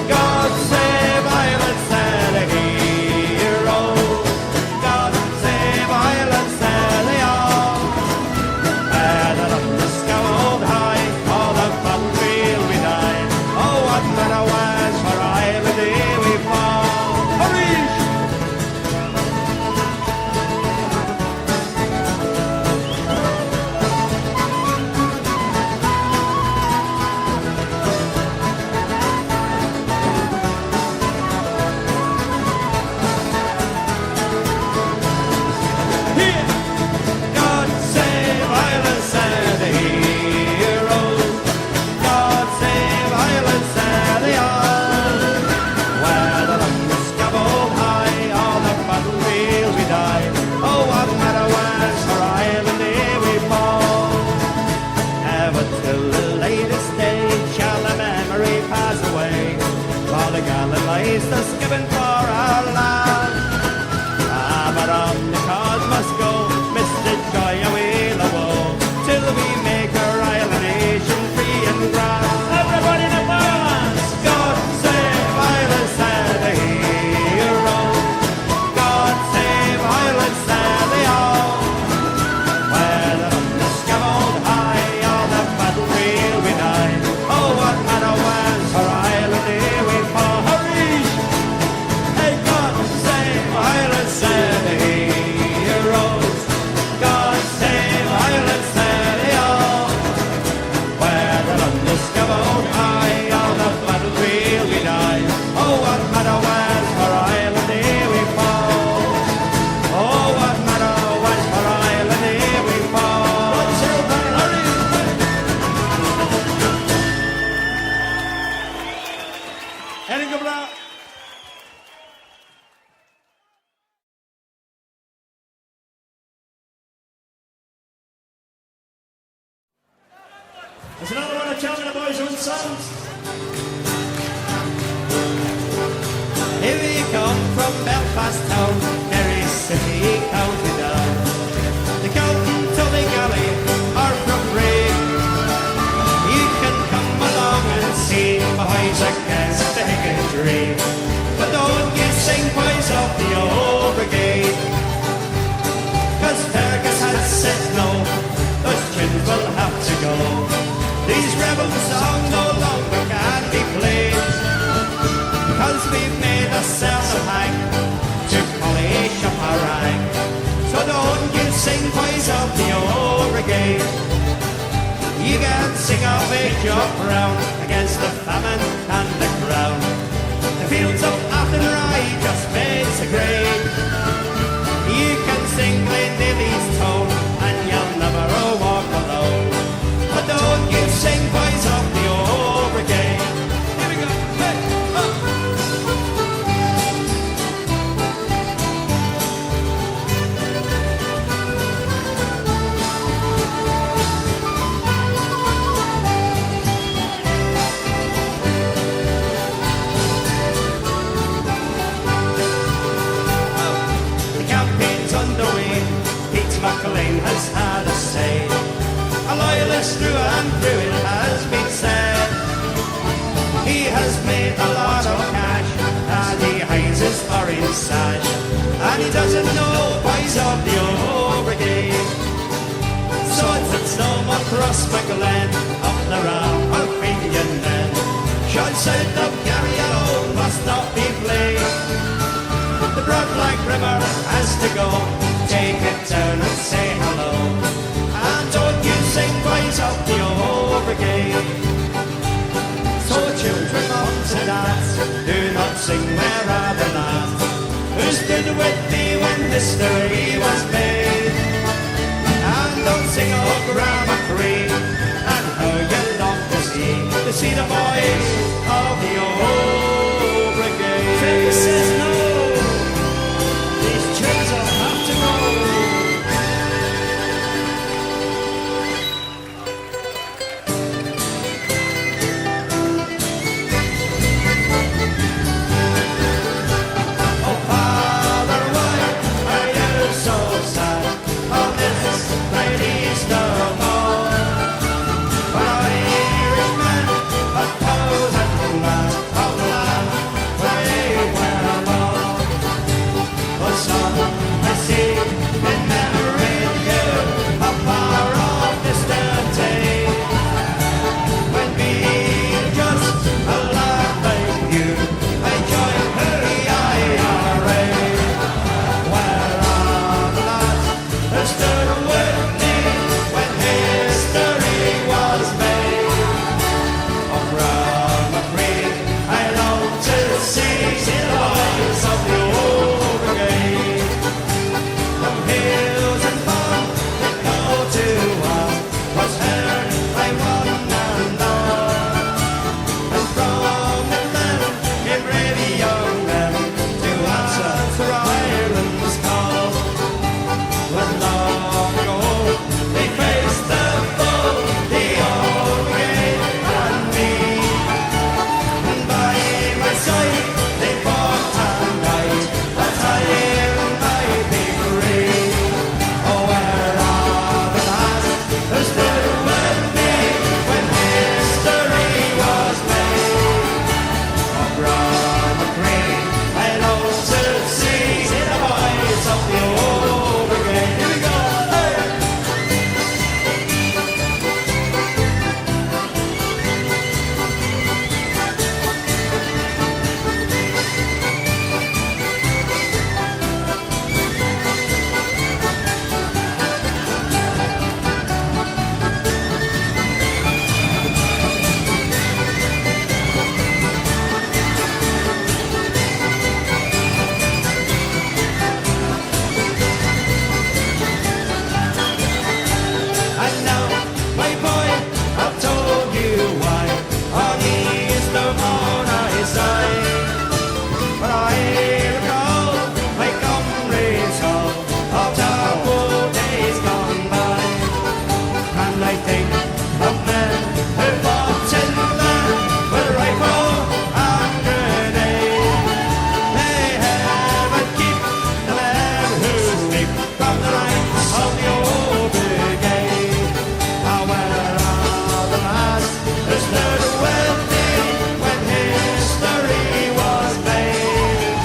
God save Ireland, said a hero. God save Ireland, said they all. Whether on the scaffold high or the battlefield we die, oh, what matter was for Ireland day we fall. Hurry! God save Ireland, said the hero. God save Ireland, said they all. Whether on the scaffold high or the battlefield we die, oh, what matter was for Ireland day we fall. Never till the latest day shall the memory pass away, while the gallant lies thus given for our land. But on the cause must go, Mr. Joy away the woe, till we make our island nation free and grand. Everybody in the balance! God save Ireland, said the hero. God save Ireland, said they all. Whether on the scaffold high or the battlefield we die, oh, what matter was for Ireland day we fall. Hurry! Hey, God save Ireland, said the heroes. God save Ireland, said they all. Whether on the scaffold high or the battlefield we die, oh, what matter was for Ireland day we fall. Oh, what matter was for Ireland day we fall. God save Ireland. Erika bra! There's another one of Calvin and Boys' own songs. Here we come from Belfast town, Derry City, County Down. The County to the Galley are from Bray. You can come along and see boys against the Hickory. But don't you sing boys of the old brigade, 'cause Fergus has said no, those tunes will have to go. These rebel songs no longer can be played, 'cause we've made ourselves a hang to polish up our rank. So don't you sing boys of the old brigade. You can sing of age of brown against the famine and the crown. The fields of Athenry just made so great. You can sing Glendilly's tone and you'll never walk alone. But don't you sing boys of the old brigade. Here we go. Hey, up. The campaign's underway. Pete McLean has had a say. A loyalist through and through, it has been said. He has made a lot of cash, and he hides his orange sash, and he doesn't know boys of the old brigade. So it's no more cross McGlen, up the ram or Finian men. Should south of Gary alone must not be played. The broad black river has to go, take it down and say hello. And don't you sing boys of the old brigade. So children come to dance, do not sing where are the lads. stood with me when history was made. And don't sing of Grammar Creek and how you long to see the boys of the old brigade. Trevor says no, these tunes will have to go. Oh, Father, why are you so sad on this late Easter morn? For Irishmen, a thousand lads of the land where they were born. Oh, son, I see in memory of you a far off distant day, when being just a lad like you, I joined the IRA. Where are the lads who stood with me when history was made? Oh, Grammar Creek, I long to see the boys of the old brigade. From hills and farm that go to war was heard by one and all. And from the land came brave young men to answer for Ireland's call. When long ago they faced the foe, the old brigade and me. And by my side they fought and died, that I might be free. Oh, where are the lads who stood with me when history was made? Oh, Grammar Creek, I long to see the boys of the old brigade. Here we go. Hey! And now, my boy, I've told you why on Easter morn I sigh. But I recall my comrades all of the old days gone by. And I think of men who fought in land with rifle and grenade. They heaven keep the men who sleep from the ranks of the old brigade. Ah, where are the lads who stood with me when history was made?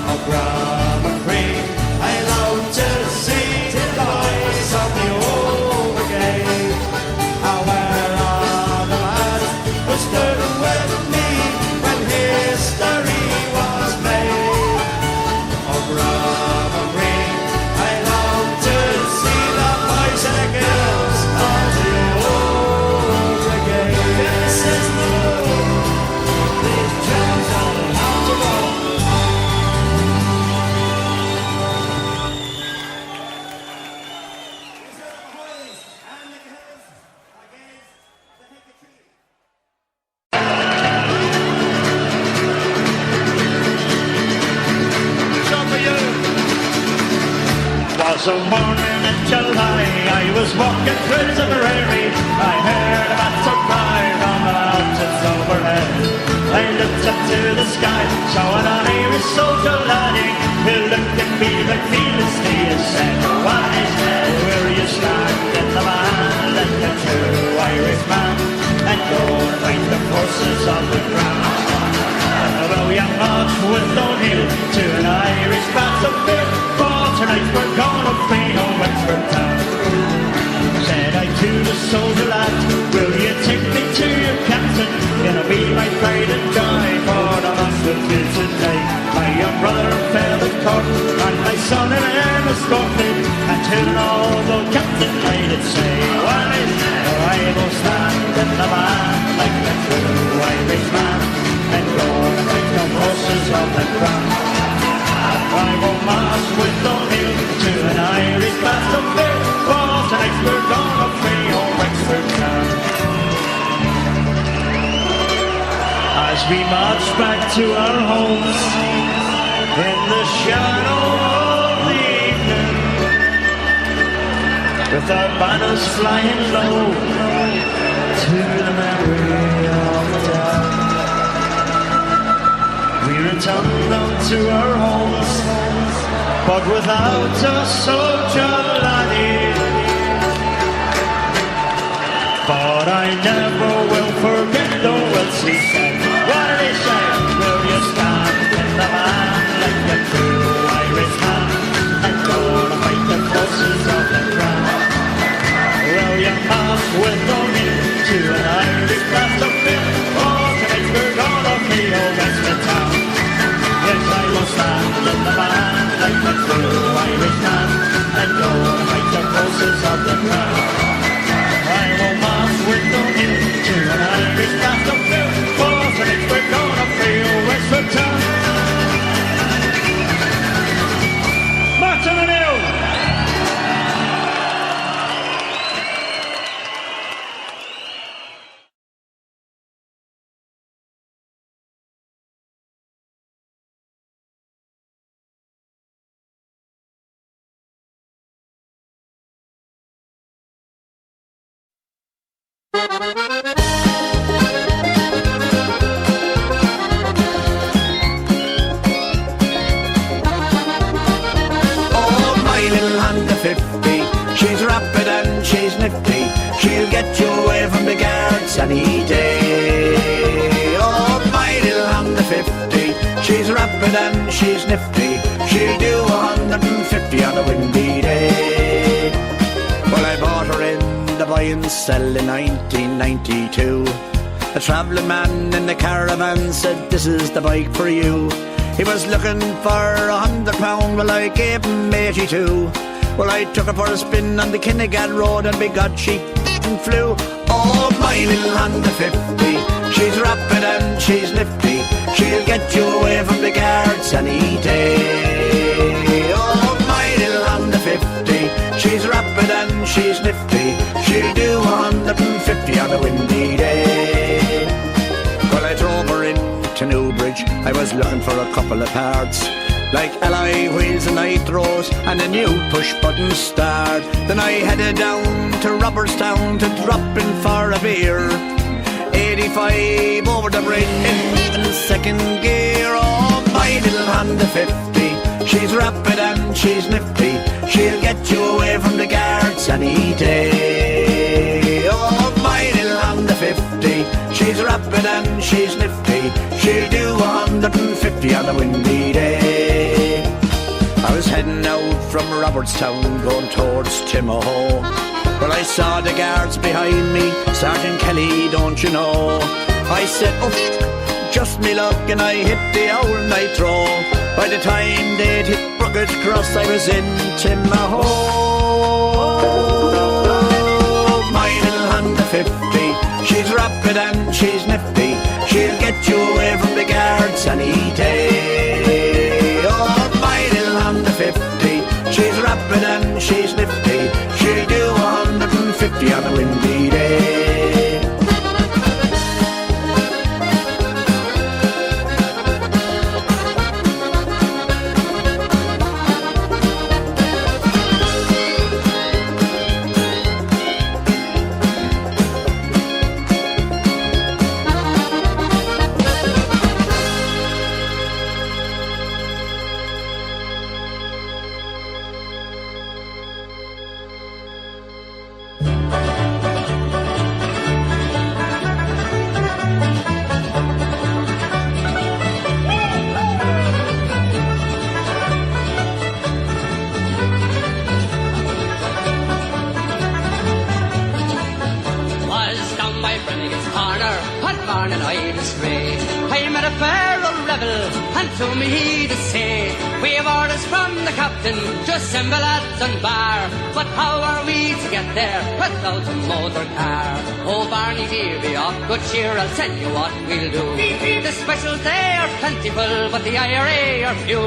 Oh, Grammar Creek, I long to see the boys of the old brigade. Ah, where are the lads who stood with me when history was made? Oh, Grammar Creek, I long to see the boys and the girls of the old brigade. This is no, these tunes are out to go. Was a morning in July, I was walking through the prairie. I heard a bat surprise on the mountains overhead. I looked up to the sky, saw an Irish soldier laddie who looked at me like fearlessly and said, "What is that? Will you stand in the man like a true Irishman and go and fight the forces of the crown?" Although you march with O'Neill to an Irish battlefield, for tonight we're gonna free home Wexford town. Said I to the soldier lad, will you take me to your captain? Gonna be my pride and joy for the loss of you today. My young brother fell at court, and my son in arm escorted, and to an old captain I did say, "What is that? I will stand in the man like a true Irishman and go and fight the horses of the crown." I will As we march back to our homes in the shadow of the evening, with our banners flying low to the memory of the dead, we return them to our homes, but without a soldier laddie. But I never will forget the words he said. What did he say? Will you stand in the man like a true Irishman and go to fight the forces of the crown? Will you march with no men to an Irish blast of fear? Or tonight we're gonna feel rest the town. Yes, I will stand in the man like a true Irishman and go to fight the forces of the crown. I will march with no men to an Irish blast of fear. For tonight we're gonna feel rest the town. Martin and Hill! Oh, my little Honda 50, she's rapid and she's nifty. She'll get you away from the guards any day. Oh, my little Honda 50, she's rapid and she's nifty. She'll do 150 on a windy day. Well, I bought her in the buy and sell in 1992. A travelling man in the caravan said, this is the bike for you. He was looking for £100, well I gave him 82. Well, I took her for a spin on the Kinnigan Road and we got she flew. Oh, my little Honda 50, she's rapid and she's nifty. She'll get you away from the guards any day. Oh, my little Honda 50, she's rapid and she's nifty. She'll do 150 on a windy day. Well, I drove her into Newbridge. I was looking for a couple of parts, like alloy wheels and nitros and a new push-button start. Then I headed down to Robertstown to drop in for a beer. 85 over the bridge in second gear. Oh, my little Honda 50, she's rapid and she's nifty. She'll get you away from the guards any day. Oh, my little Honda 50, she's rapid and she's nifty. She'll do 150 on a windy day. I was heading out from Robertstown going towards Timahoe. Well, I saw the guards behind me, Sergeant Kelly, don't you know? I said, oh, just me luck, and I hit the old nitro. By the time they'd hit Brockett Cross, I was in Timahoe. My little Honda 50, she's rapid and she's nifty. She'll get you away from the guards any day. Oh, my little Honda 50, she's rapid and she's nifty. She'll do 150 on a windy day. To me to say, we have orders from the captain to assemble lads and bar. But how are we to get there without a motor car? Oh, Barney dear, be of good cheer, I'll tell you what we'll do. The specials they are plentiful, but the IRA are few.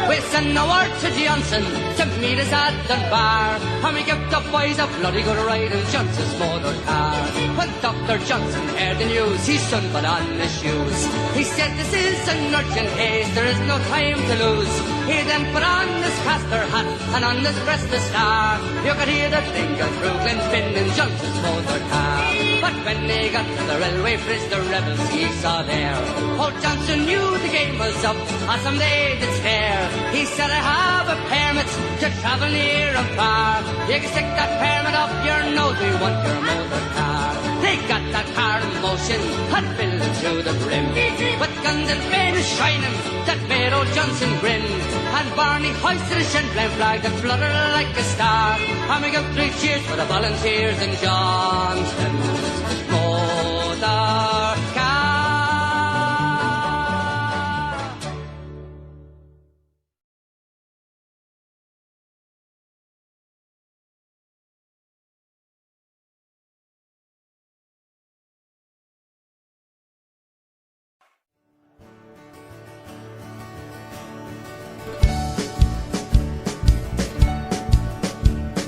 We send a word to Johnson to meet us at Dunbar, and we give the boys a bloody good ride in Johnson's motor car. When Dr. Johnson heard the news, he soon put on his shoes. He said, this is an urgent case, there is no time to lose. He then put on his castor hat and on his breast a star. You could hear the finger through Glenfin in Johnson's motor car. But when they got to the railway bridge, the rebels he saw there. Old Johnson knew the game was up, and someday did stare. He said, I have a permit to travel near and far. You can stick that permit up your nose, we want your motor car. They got that car in motion and filled it to the brim, with guns and banners shining that made old Johnson grin. And Barney hoisted a Sinn-Féin flag that fluttered like a star. And we got 3 cheers for the volunteers in Johnston's motor car.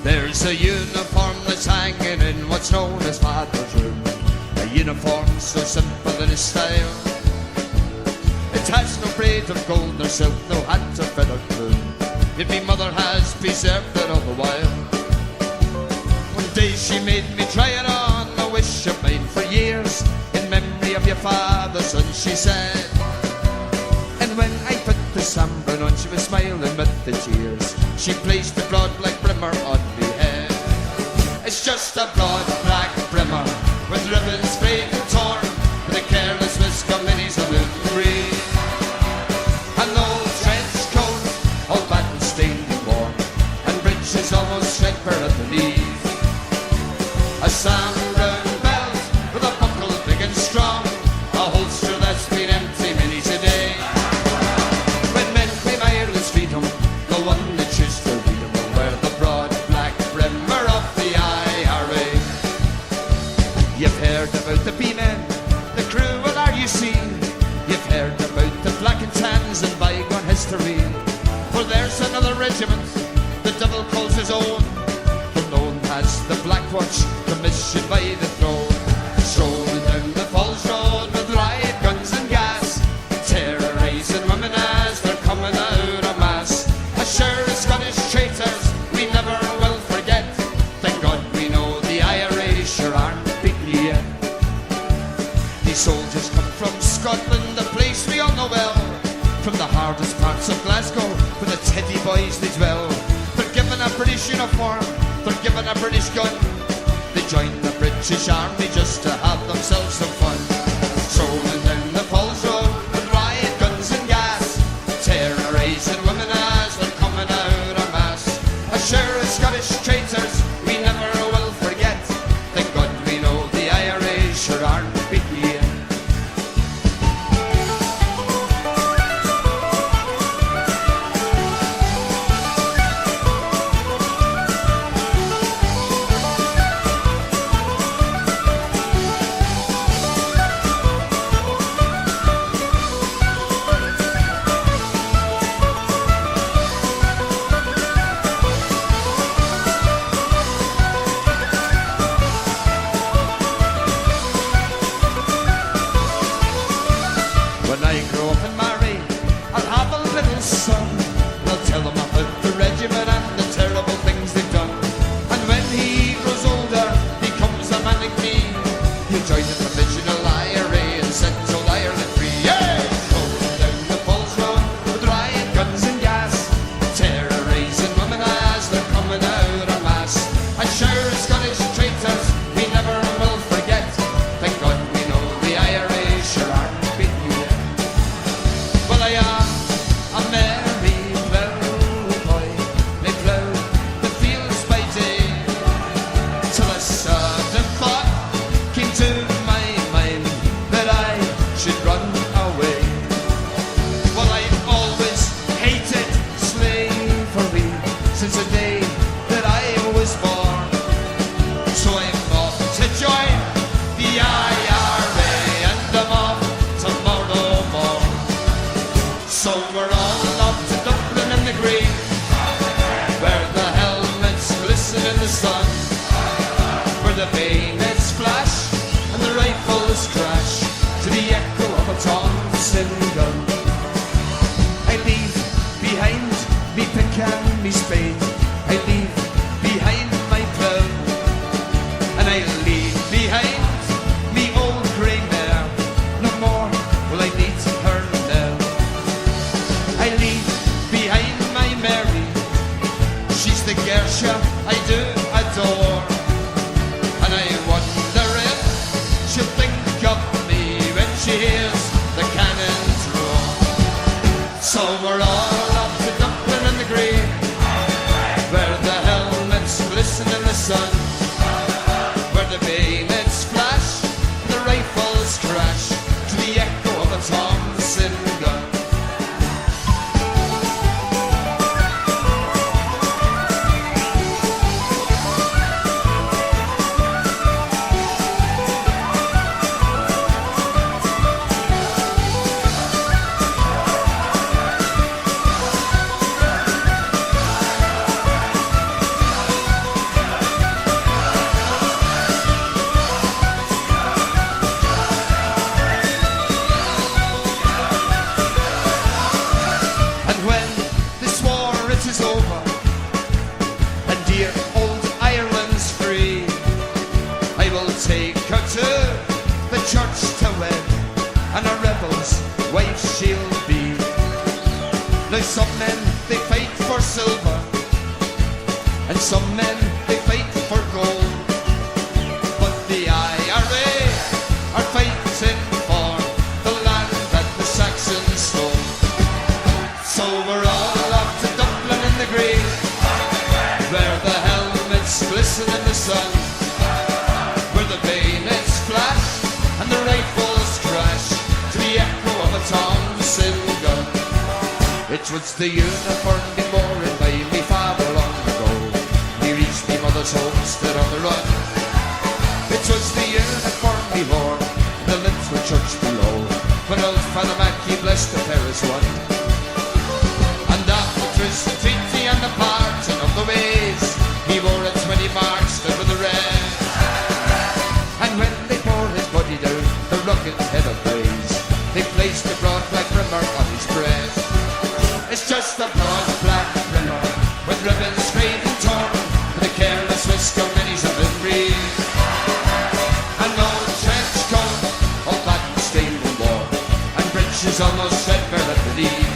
There's a uniform that's hanging in what's known as Father's room. A uniform so simple in its style. It has no braid of gold nor silk, no hat or feathered plume. Yet me mother has preserved it all the while. One day she made me try it on, a wish of mine for years. In memory of your father, son, she said. And when I put the sunburn on, she was smiling with the tears. She placed the broad black brimmer on me head. It's just a broad black brimmer with ribbons frayed and torn, with a careless whisk of minis of blue green. An old trench coat, all bad and stained and worn, and breeches almost threadbare at the knees. A Sam Brown belt with a buckle big and strong, a holster that's been empty many a day. When men claim Ireland's freedom, the one that choose to read them will wear the broad black brimmer of the IRA. You've heard about the B-men, the cruel RUC. You've heard about the black and tans and bygone history. For there's another regiment the devil calls his own, known as the Black Watch, commissioned by the throne. Strolling down the Falls Road with riot guns and gas, terrorising women as they're coming out of mass. As sure as Scottish traitors we never will forget. Thank God we know the IRA sure aren't beaten yet. These soldiers come from Scotland, a place we all know well, from the hardest parts of Glasgow, where the Teddy boys they dwell. They're given a British uniform, they're given a British gun. They join the British Army just to have themselves some fun. Strolling down the Falls Road with riot guns and gas, terrorising women as they're coming out of mass. As sure as Scottish traitors we never will forget. Thank God we know the IRA sure aren't beaten yet. pick and me spade. I leave behind my plough, and I leave behind me old grey mare. No more will I need her now. I leave behind my Mary. She's the Gersha I do adore, and I wonder if she'll think of me when she hears the cannons roar. So we're all up to Dublin and the Green, where the helmets glisten in the sun, where the bayonets flash, the rifles crash to the echo of a Thompson gun. Some men, they fight for silver, and some men, they fight for gold. But the IRA are fighting for the land that the Saxons stole. So we're all off to Dublin in the green, where the helmets glisten in the sun, where the bayonets flash and the rifles crash to the echo of a Thompson gun. It was the uniform been worn by me father long ago. He reached me mother's homestead on the run. It was the uniform he wore in the Linford church below, when old Father Mackey blessed the Paris one. And after Tristan Treaty and the parting of the ways, he wore it when he marched over the red. And when they bore his body down the rugged head of Blaze, they placed the broad black rimmer on his breast. It's just a broad black rimmer with ribbons straight and torn, with a careless whisk of minis of the breeze, an old trench coat all back and stained in war, and breeches almost threadbare at the knee.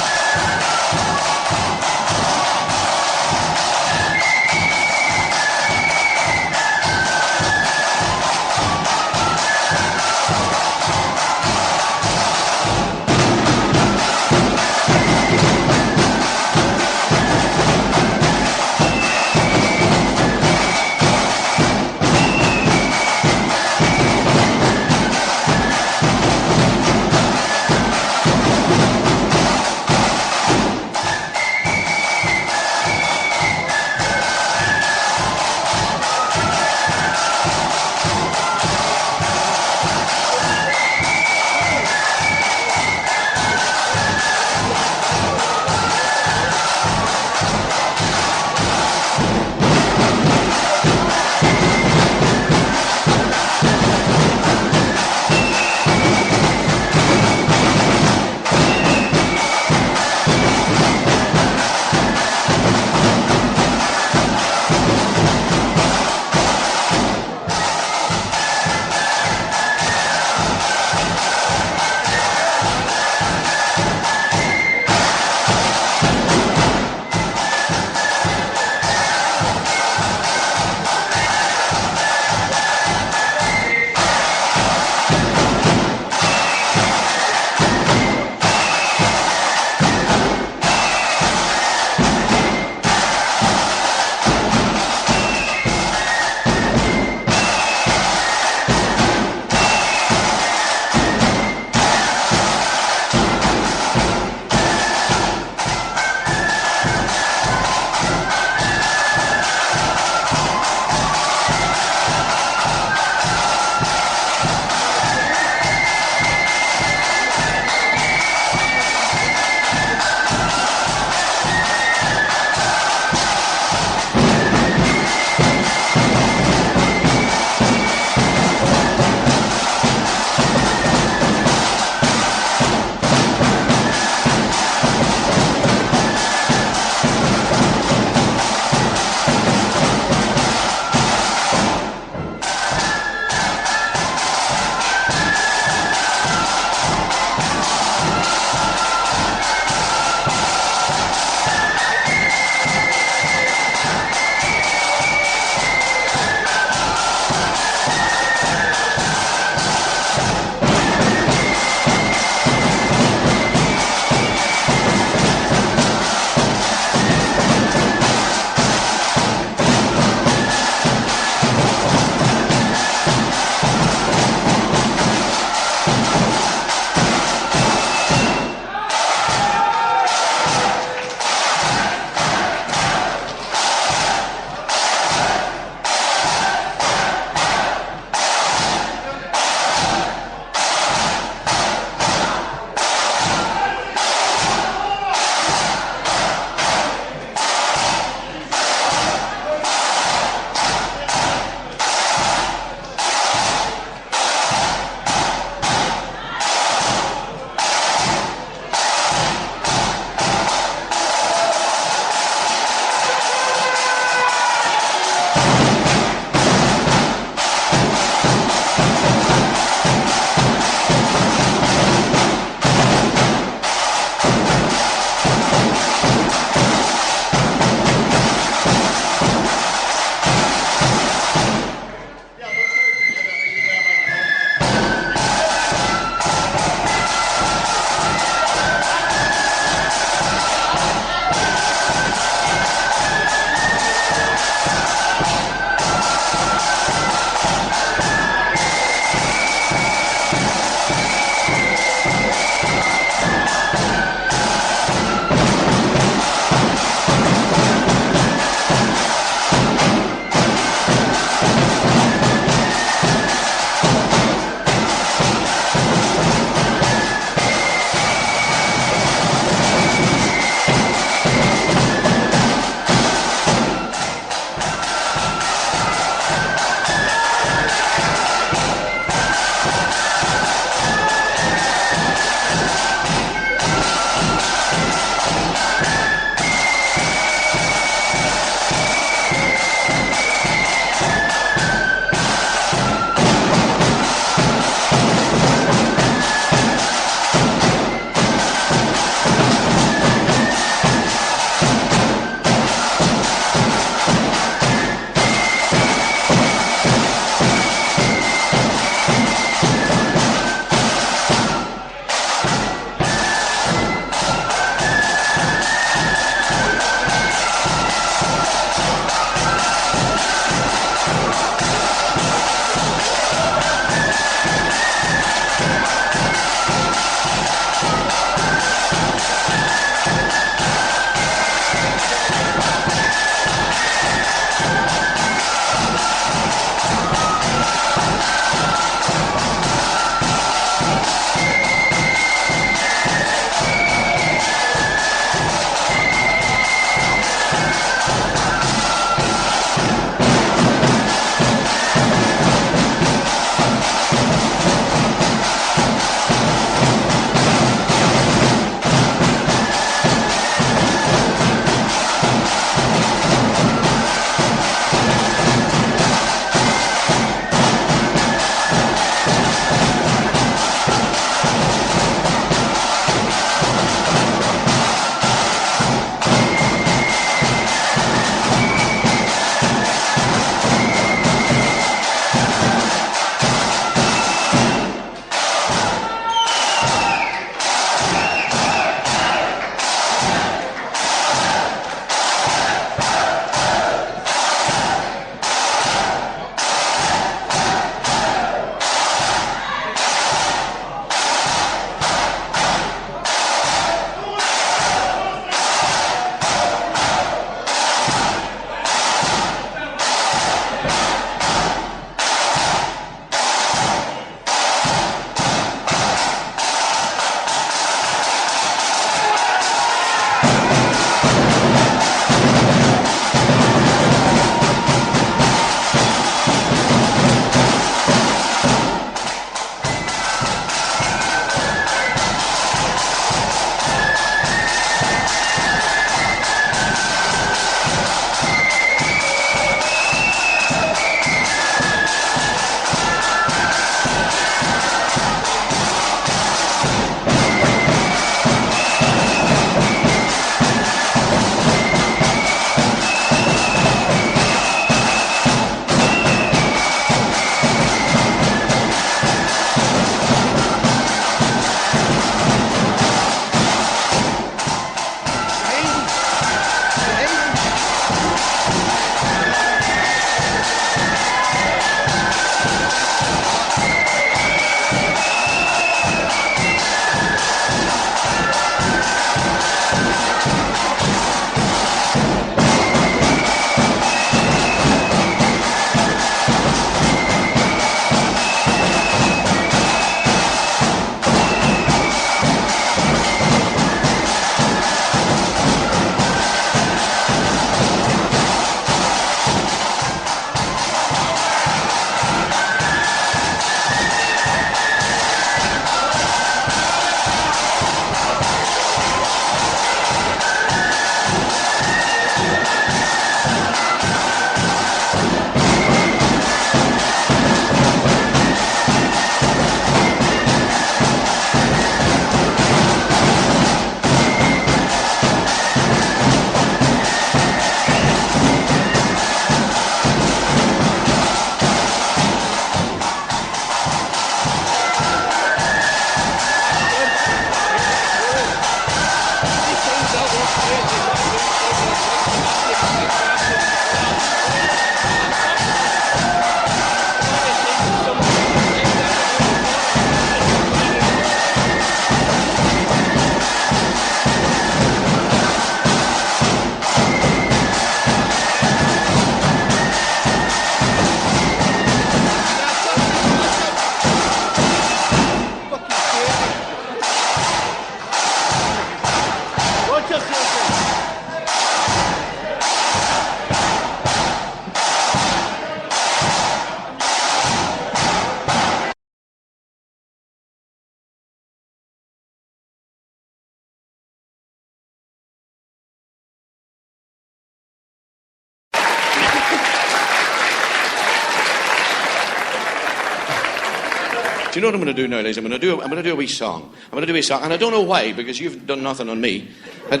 Do you know what I'm going to do now, ladies? I'm going to do a wee song. And I don't know why, because you've done nothing on me. I'm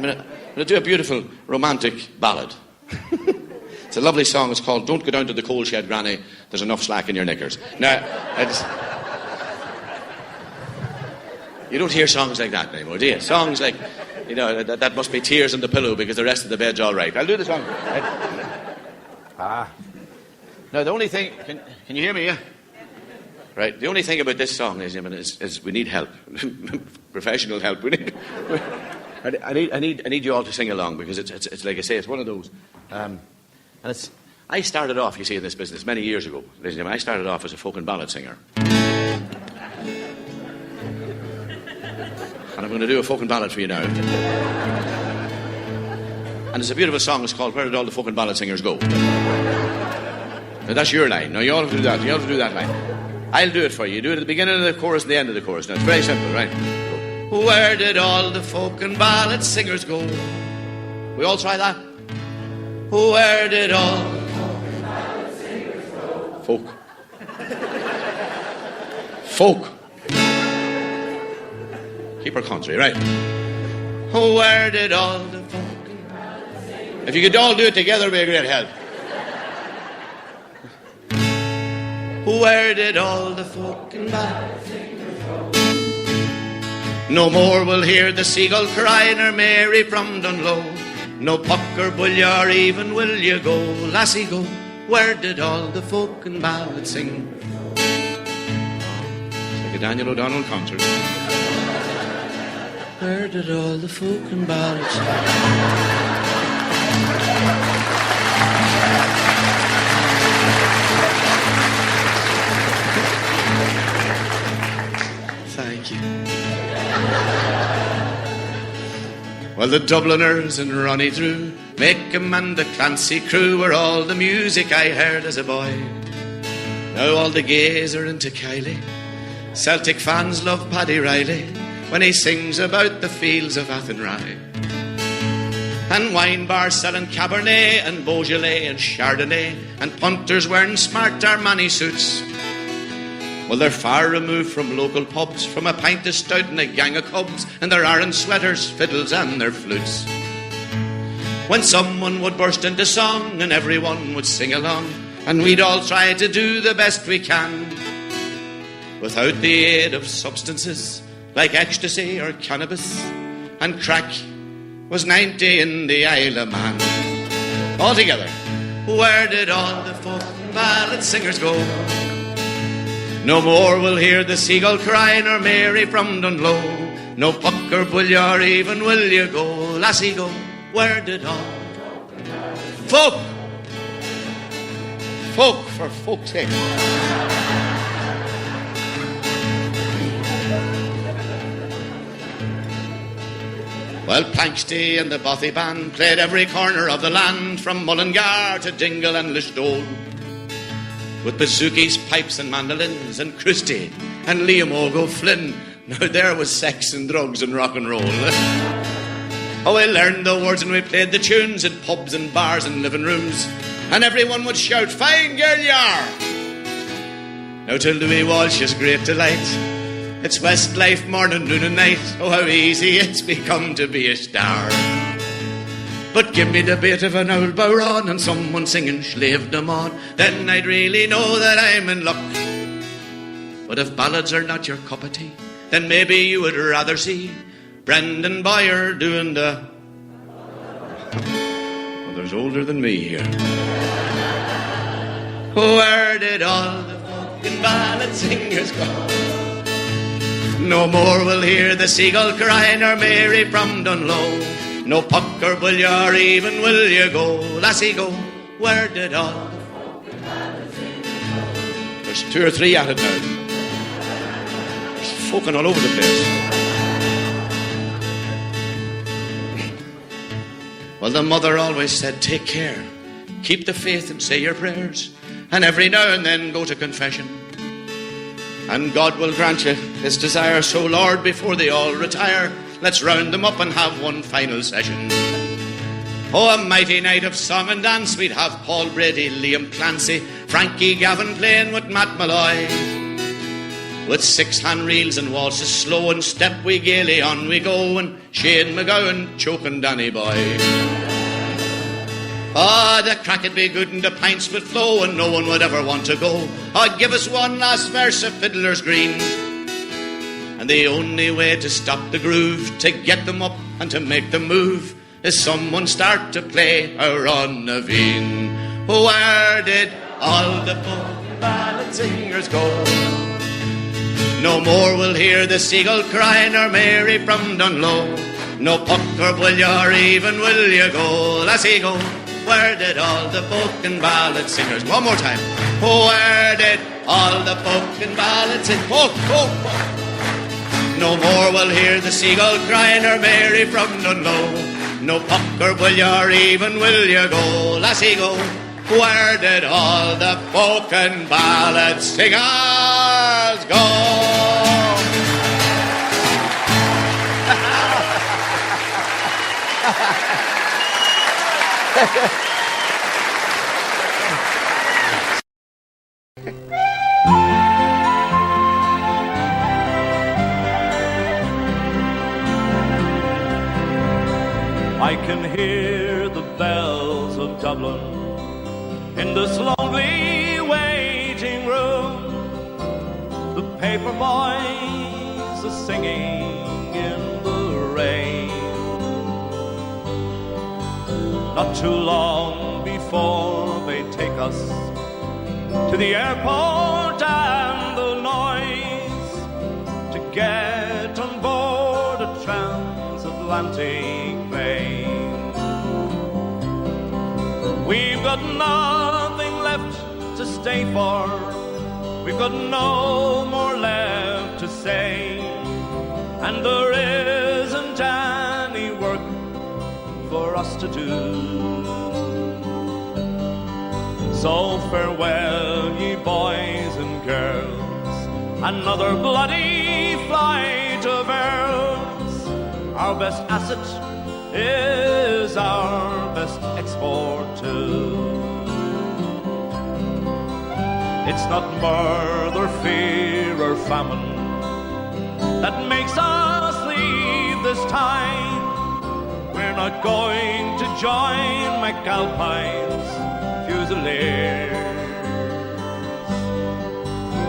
going to do a beautiful romantic ballad. It's a lovely song. It's called "Don't Go Down to the Coal Shed, Granny. There's enough slack in your knickers." Now, you don't hear songs like that anymore, do you? Songs like, you know, that must be tears on the pillow because the rest of the bed's all right. I'll do the song. Now, the only thing... Can you hear me, yeah? Right, the only thing about this song is we need help. Professional help. I need you all to sing along because it's like I say, it's one of those... I started off, you see, in this business many years ago. Ladies and gentlemen, I started off as a folk and ballad singer. And I'm going to do a folk and ballad for you now. And it's a beautiful song. It's called "Where Did All the Folk and Ballad Singers Go?" Now, that's your line. Now, you all have to do that. You all have to do that line. I'll do it for you. You do it at the beginning of the chorus and the end of the chorus. Now, it's very simple, right? Where did all the folk and ballad singers go? We all try that? Where did all the folk and ballad singers go? Folk. Keep her country, right? Where did all the folk and ballad singers... If you could all do it together, it would be a great help. Where did all the folk and ballad singers go? No more will hear the seagull cry nor Mary from Dunlow. No puck or bully or even will you go, lassie go. Where did all the folk and ballad sing? It's like a Daniel O'Donnell concert. Where did all the folk and ballad sing? Thank you. Well, the Dubliners and Ronnie Drew, Macom and the Clancy crew were all the music I heard as a boy. Now all the gays are into Kiley. Celtic fans love Paddy Riley when he sings about the fields of Athenry. And wine bars selling Cabernet and Beaujolais and Chardonnay, and punters wearing smart Armani suits. Well, they're far removed from local pubs, from a pint of stout and a gang of cubs, and their Aaron sweaters, fiddles and their flutes. When someone would burst into song and everyone would sing along, and we'd all try to do the best we can, without the aid of substances like ecstasy or cannabis, and crack was 90 in the Isle of Man. All together, where did all the folk and ballad singers go? No more will hear the seagull cry nor Mary from Dunlow. No puck or bully or even will you go, lassie go. Where did all folk for folk's sake? Well, Planksty and the Bothy band played every corner of the land, from Mullingar to Dingle and Lishdole, with bazookies, pipes and mandolins, and Christie and Liam O'Flynn. Now there was sex and drugs and rock and roll. Oh, we learned the words and we played the tunes in pubs and bars and living rooms, and everyone would shout, "Fine girl you are!" Now to Louis Walsh's great delight, it's Westlife morning, noon and night. Oh, how easy it's become to be a star. But give me the bit of an old Bowron and someone singing "Slave them on," then I'd really know that I'm in luck. But if ballads are not your cup of tea, then maybe you would rather see Brendan Boyer doing the... Well, there's older than me here. Where did all the fucking ballad singers go? No more will hear the seagull cry nor Mary from Dunlow. No puck or bully or even will you go, lassie go. Where did all the folk and ballad singers go? There's 2 or 3 at it now. There's folking all over the place. Well, the mother always said, take care, keep the faith and say your prayers, and every now and then go to confession, and God will grant you his desire. So Lord, before they all retire, let's round them up and have one final session. Oh, a mighty night of song and dance. We'd have Paul Brady, Liam Clancy, Frankie Gavin playing with Matt Malloy, With 6 hand reels and waltzes slow and step we gaily on we go, and Shane McGowan choking Danny boy. Ah, the crack'd be good and the pints would flow, and no one would ever want to go. Ah, give us one last verse of Fiddler's Green. And the only way to stop the groove, to get them up and to make them move, is someone start to play a run of Veen. Where did all the folk ballad singers go? No more we'll hear the seagull cry nor Mary from Dunlow. No puck or will you or even will you go, lassie go? Where did all the folk and ballad singers? One more time. Where did all the folk and ballad singers? Folk, folk, folk. No more we'll hear the seagull cry nor Mary from Dunlow. No puck or will you or even will you go, lassie go? Where did all the folk and ballad singers go? I can hear the bells of Dublin in this lonely waiting room. The paper boys are singing in the rain. Not too long before they take us to the airport and the noise to get on board a transatlantic plane. We've got nothing left to stay for. We've got no more left to say, and there isn't any work for us to do. So farewell, ye boys and girls, another bloody flight of ours. Our best asset is our best export too. It's not murder, fear or famine that makes us leave this time. We're not going to join McAlpine's Fusiliers.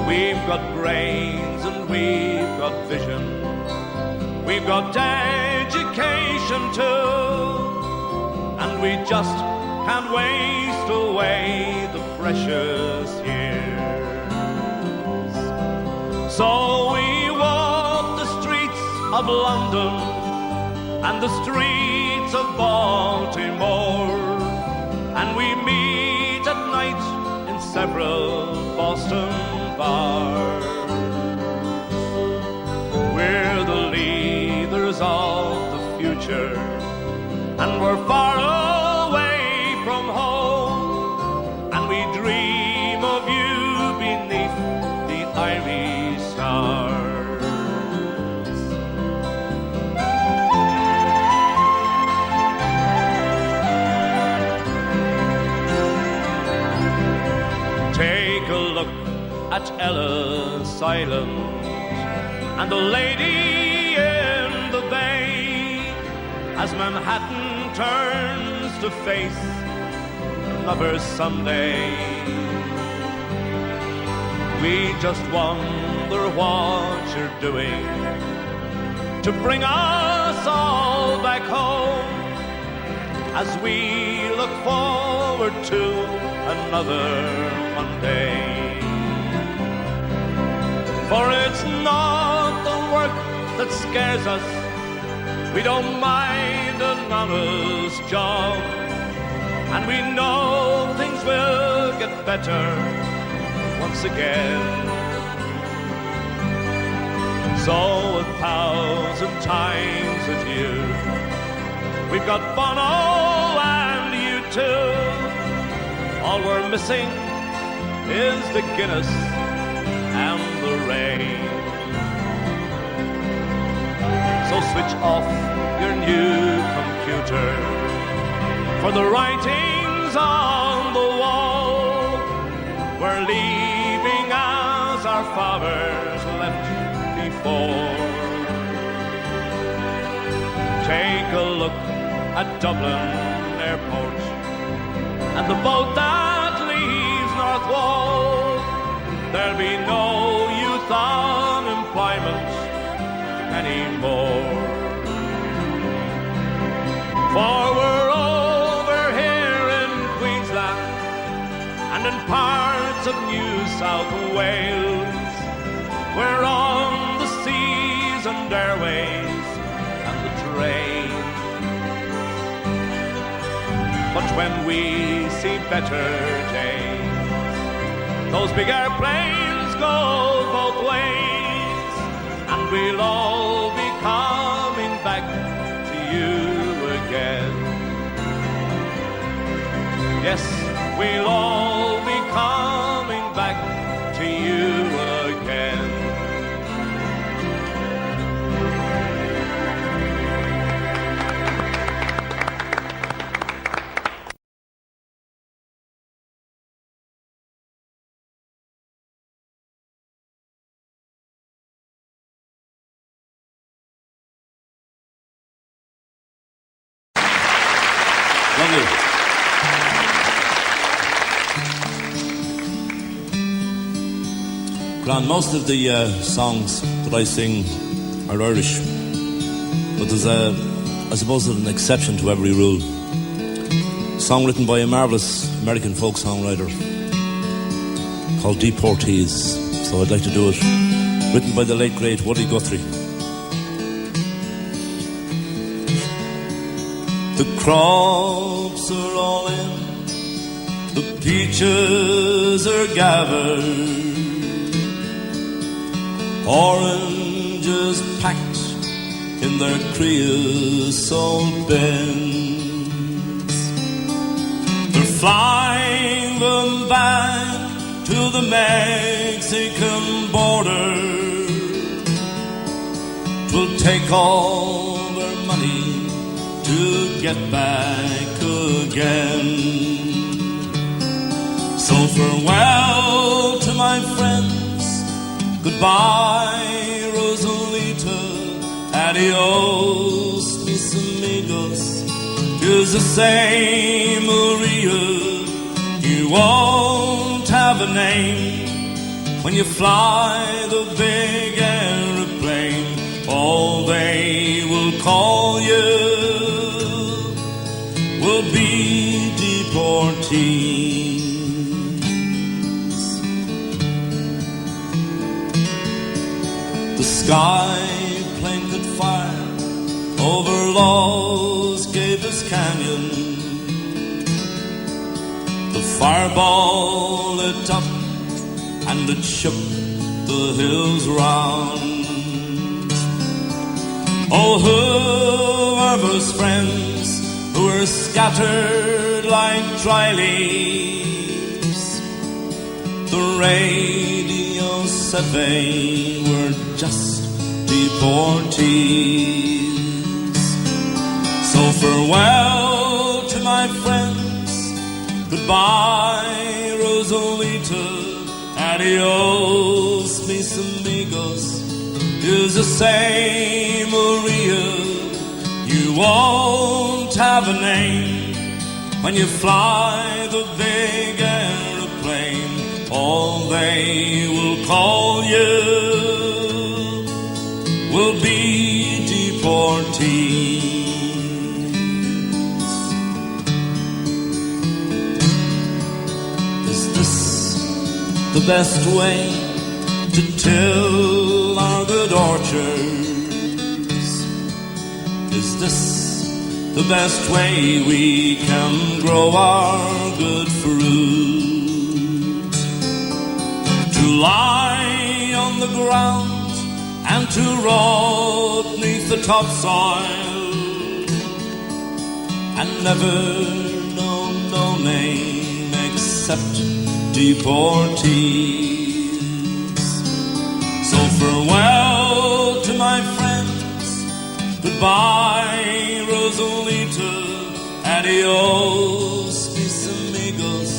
We've got brains and we've got vision. We've got education too, and we just can't waste away the precious years. So we walk the streets of London and the streets of Baltimore, and we meet at night in several Boston bars. We're the leaders of the future, and we're far away from home, and we dream of you beneath the Irish stars. Take a look at Ellis Island and the lady in the bay, as Manhattan turns to face another Sunday. We just wonder what you're doing to bring us all back home, as we look forward to another Monday. For it's not the work that scares us. We don't mind an honest job, and we know things will get better once again. So 1,000 times adieu. We've got Bono and you too. All we're missing is the Guinness and the rain. So switch off your new computer, for the writing's on the wall. We're leaving as our fathers left before. Take a look at Dublin Airport and the boat that leaves North Wall. There'll be no youth unemployment anymore. For we're over here in Queensland and in parts of New South Wales. We're on the seas and airways and the train. But when we see better days, those big airplanes go both ways, and we'll all be coming back to you again. Yes, we'll all be coming back to you again. Lovely. Grant, most of the songs that I sing are Irish, but there's I suppose there's an exception to every rule. A song written by a marvellous American folk songwriter called Deportees, so I'd like to do it, written by the late great Woody Guthrie. The crops are all in, the peaches are gathered, oranges packed in their creosote bins. They're flying them back to the Mexican border. 'Twill take all their money to get back again. So farewell to my friends, goodbye Rosalita, adios mis amigos. Here's the same Maria, you won't have a name when you fly the big aeroplane. All they will call you will be deportees. The sky plane could fire over Los Gables Canyon. The fireball lit up and it shook the hills round. Oh, whoever's friends who were scattered like dry leaves, the radio said they were just deportees. So farewell to my friends, goodbye Rosalita, adios mis amigos. Here's the same Maria, you won't have a name when you fly the big aeroplane. All they will call you will be deportees. Is this the best way to till our good orchards? Is this the best way we can grow our good fruit? To lie on the ground and to rot neath the topsoil and never know no name except deportees. So farewell to my friends, goodbye Rosalita, adios mis amigos.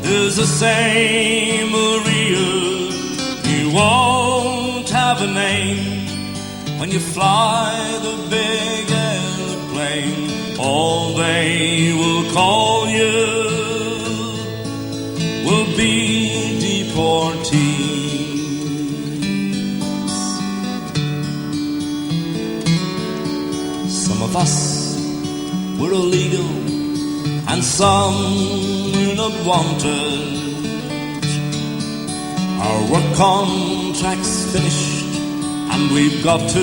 Is the same Maria, you when you fly the big airplane, all they will call you will be deportees. Some of us were illegal and some were not wanted. Our work contract's finished and we've got to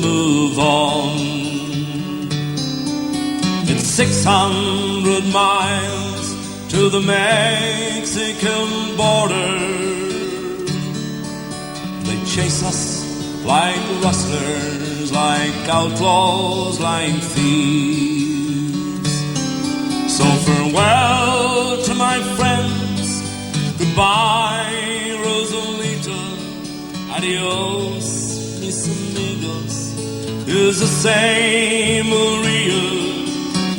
move on. It's 600 miles to the Mexican border. They chase us like rustlers, like outlaws, like thieves. So farewell to my friends, goodbye Rosalita, adios mis amigos. Is the same Maria.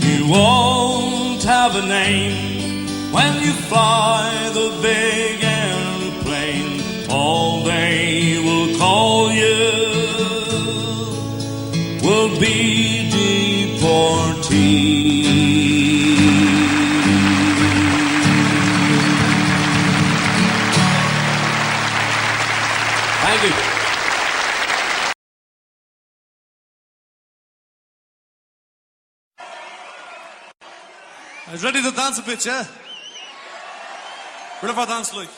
You won't have a name when you fly the big airplane. All they will call you will be deportees. Thank you. I was ready to dance a bit, yeah? What have I danced like?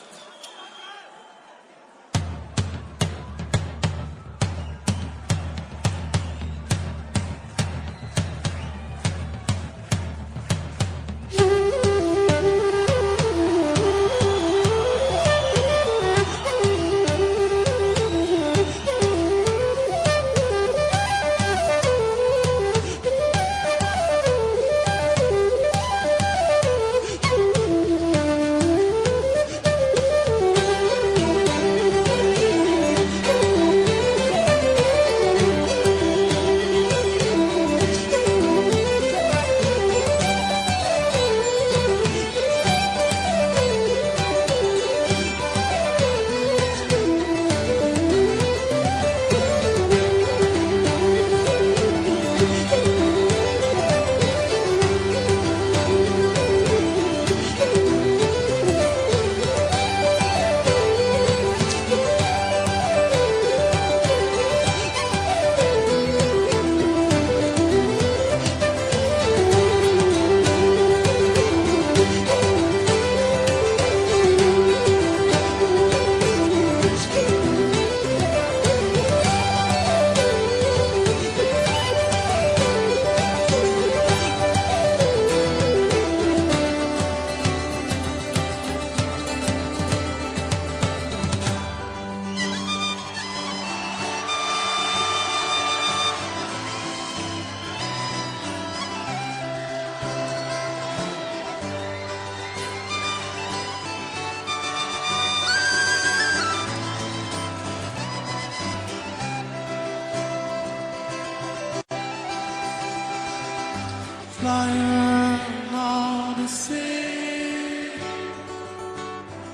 Flying on the sea,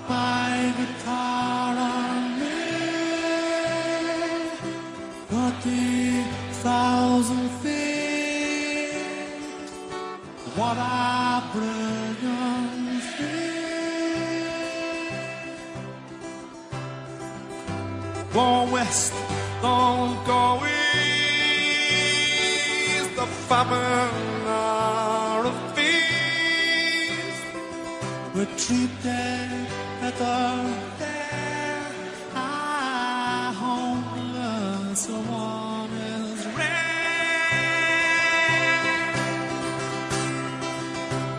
my guitar on me, 30,000 feet. What a brilliant feat. Go west, don't go east. The famine are a feast. We're treated better there. Homeless one is rare.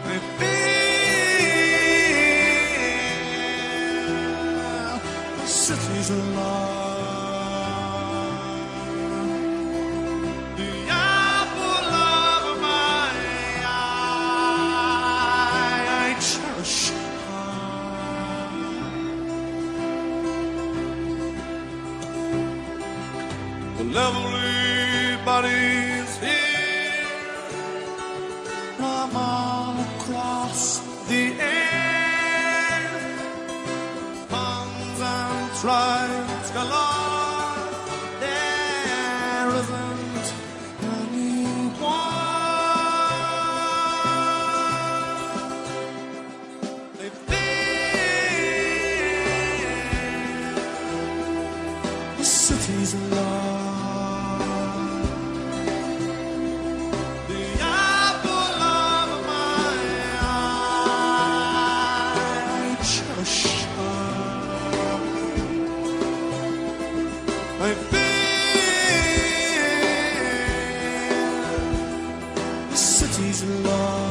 We feel the city's alive. Lovely bodies here from all across the air, puns and tribes galore. city's love, the apple of my eye. I cherish her. I've been the city's love,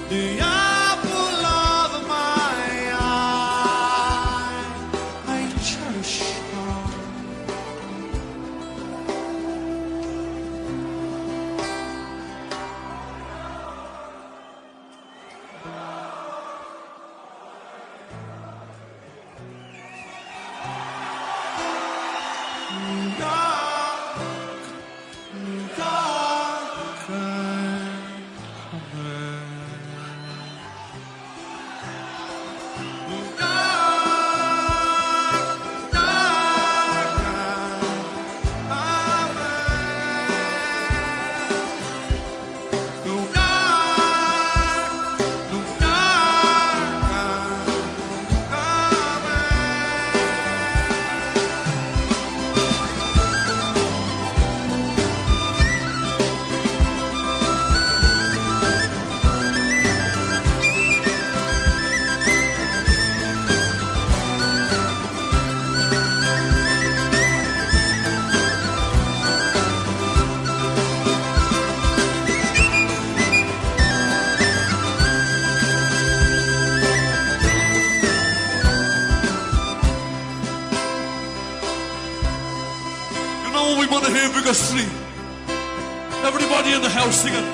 the apple of my eye. I cherish her. You know we want to hear vigorously. Everybody in the house singing.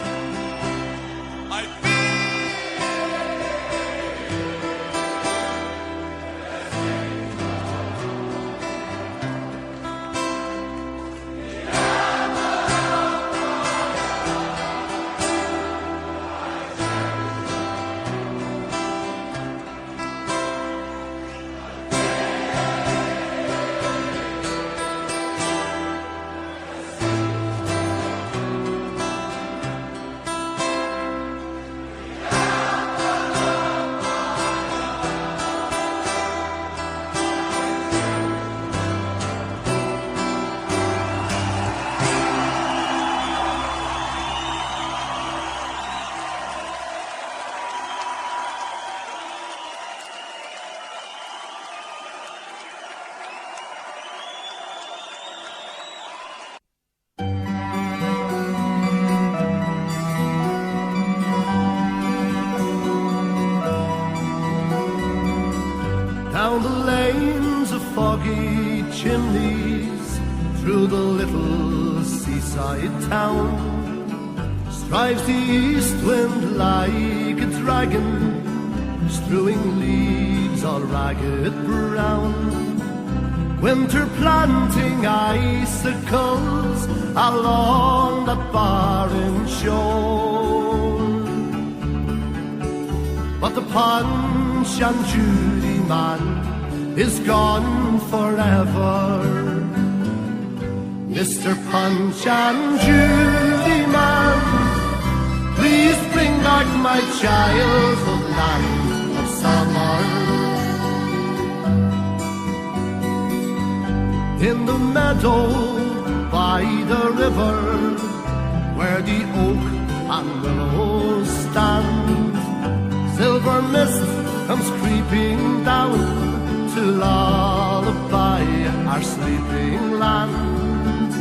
Down the lanes of foggy chimneys, through the little seaside town, strives the east wind like a dragon, strewing leaves all ragged brown. Winter planting icicles along that barren shore, but the Punch and Judy man is gone forever. Mr. Punch and Judy man, please bring back my childhood land of summer. In the meadow by the river, where the oak and willows stand, silver mist comes creeping down to lullaby our sleeping land.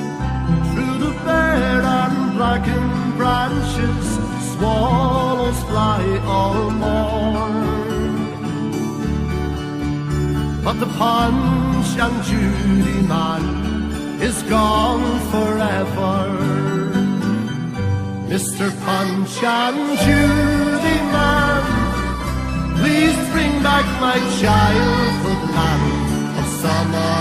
Through the bare and blackened branches, swallows fly all morn, but the Punch and Judy man is gone forever. Mr. Punch and Judy man, please bring back my childhood land of summer.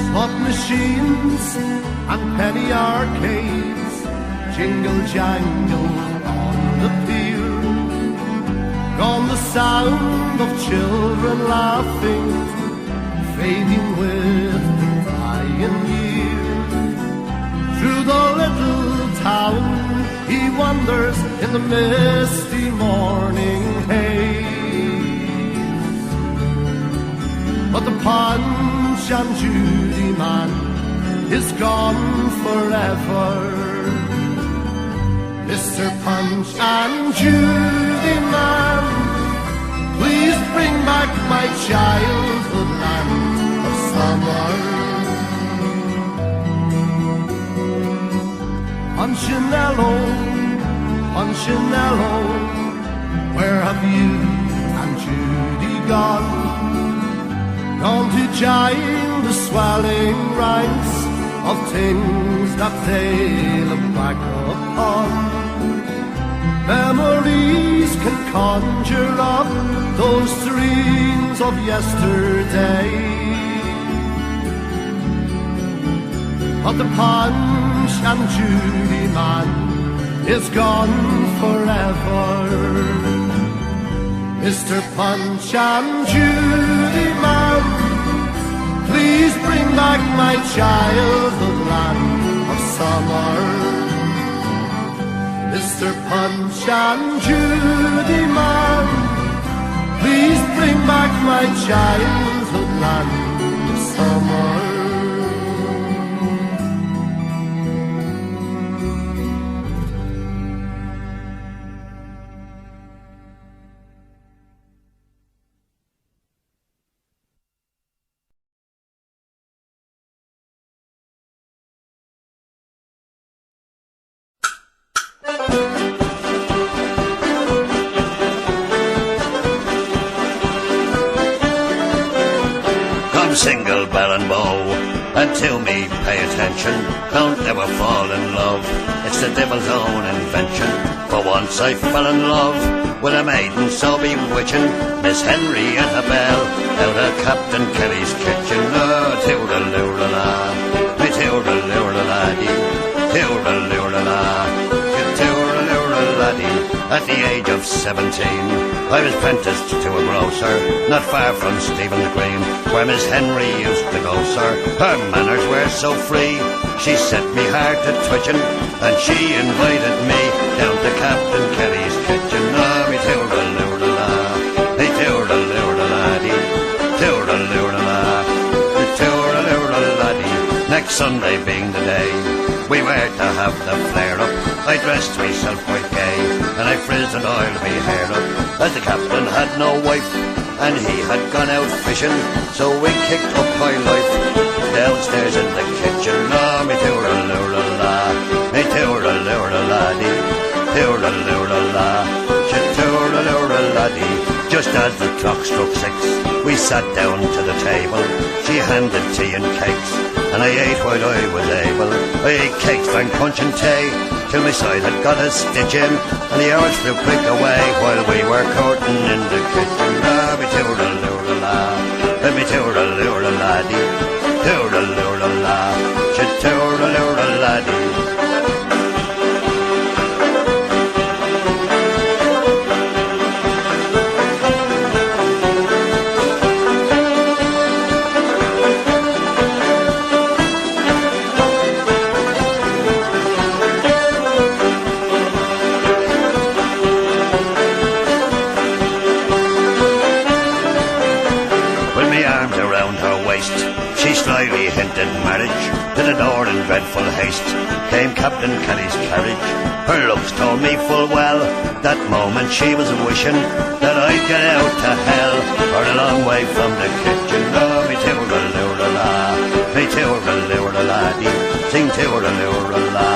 Slot machines and penny arcades jingle jangle on the pier. Gone the sound of children laughing, fading with the dying year. Through the little town he wanders in the misty morning haze, But the Punch and Judy man is gone forever. Mr. Punch and Judy man, please bring back my childhood land of summer. Punchinello, Punchinello, where have you and Judy gone? Gone to join the swelling ranks of things that they look back upon. Memories can conjure up those dreams of yesterday. But the Punch and Judy man is gone forever. Mr. Punch and Judy man, please bring back my childhood land of summer. Mr. Punch and Judy man, please bring back my childhood land of summer. Single bell and bow, and to me pay attention, don't ever fall in love, it's the devil's own invention. For once I fell in love with a maiden so bewitching, Miss Henry Annabelle, out of Captain Kelly's kitchen. Oh, toodle-loo-la-la, me toodle-loo-la-la-dee, toodle-loo-la-la, toodle-loo-la-la-dee. At the age of 17, I was apprenticed to a grocer, not far from Stephen's Green, where Miss Henry used to go, sir. Her manners were so free, she set me heart to twitching, and she invited me down to Captain Kelly's kitchen. Oh, me toodle-loo-la-la, me toodle-loo-la-la-dee, toodle-loo-la-la, me toodle-loo-la-la-dee. Next Sunday being the day we were to have the flare-up, I dressed myself quite gay, and I frizzed and oiled me hair up, as the captain had no wife, and he had gone out fishing, so we kicked up high life downstairs in the kitchen. Oh, me toodle-loo-la-la, me toodle-loo-la-la-dee, toodle-loo-la-la, toodle-loo-la-la-dee. Just as the clock struck 6, we sat down to the table. She handed tea and cakes, and I ate while I was able. I ate cakes, drank punch and tea, till my side had got a stitch in, and the hours flew quick away while we were courting in the kitchen. Ah, me toodle-loo-la-la, me toodle-loo-la-la-dee, toodle-loo-la-la, toodle-loo-la-la-dee. She slyly hinted marriage, to the door in dreadful haste came Captain Kelly's carriage. Her looks told me full well, that moment she was wishing that I'd get out to hell, or a long way from the kitchen. Oh, me toodle-loo-la-la, me toodle-loo-la-la-dee, sing toodle-loo-la-la,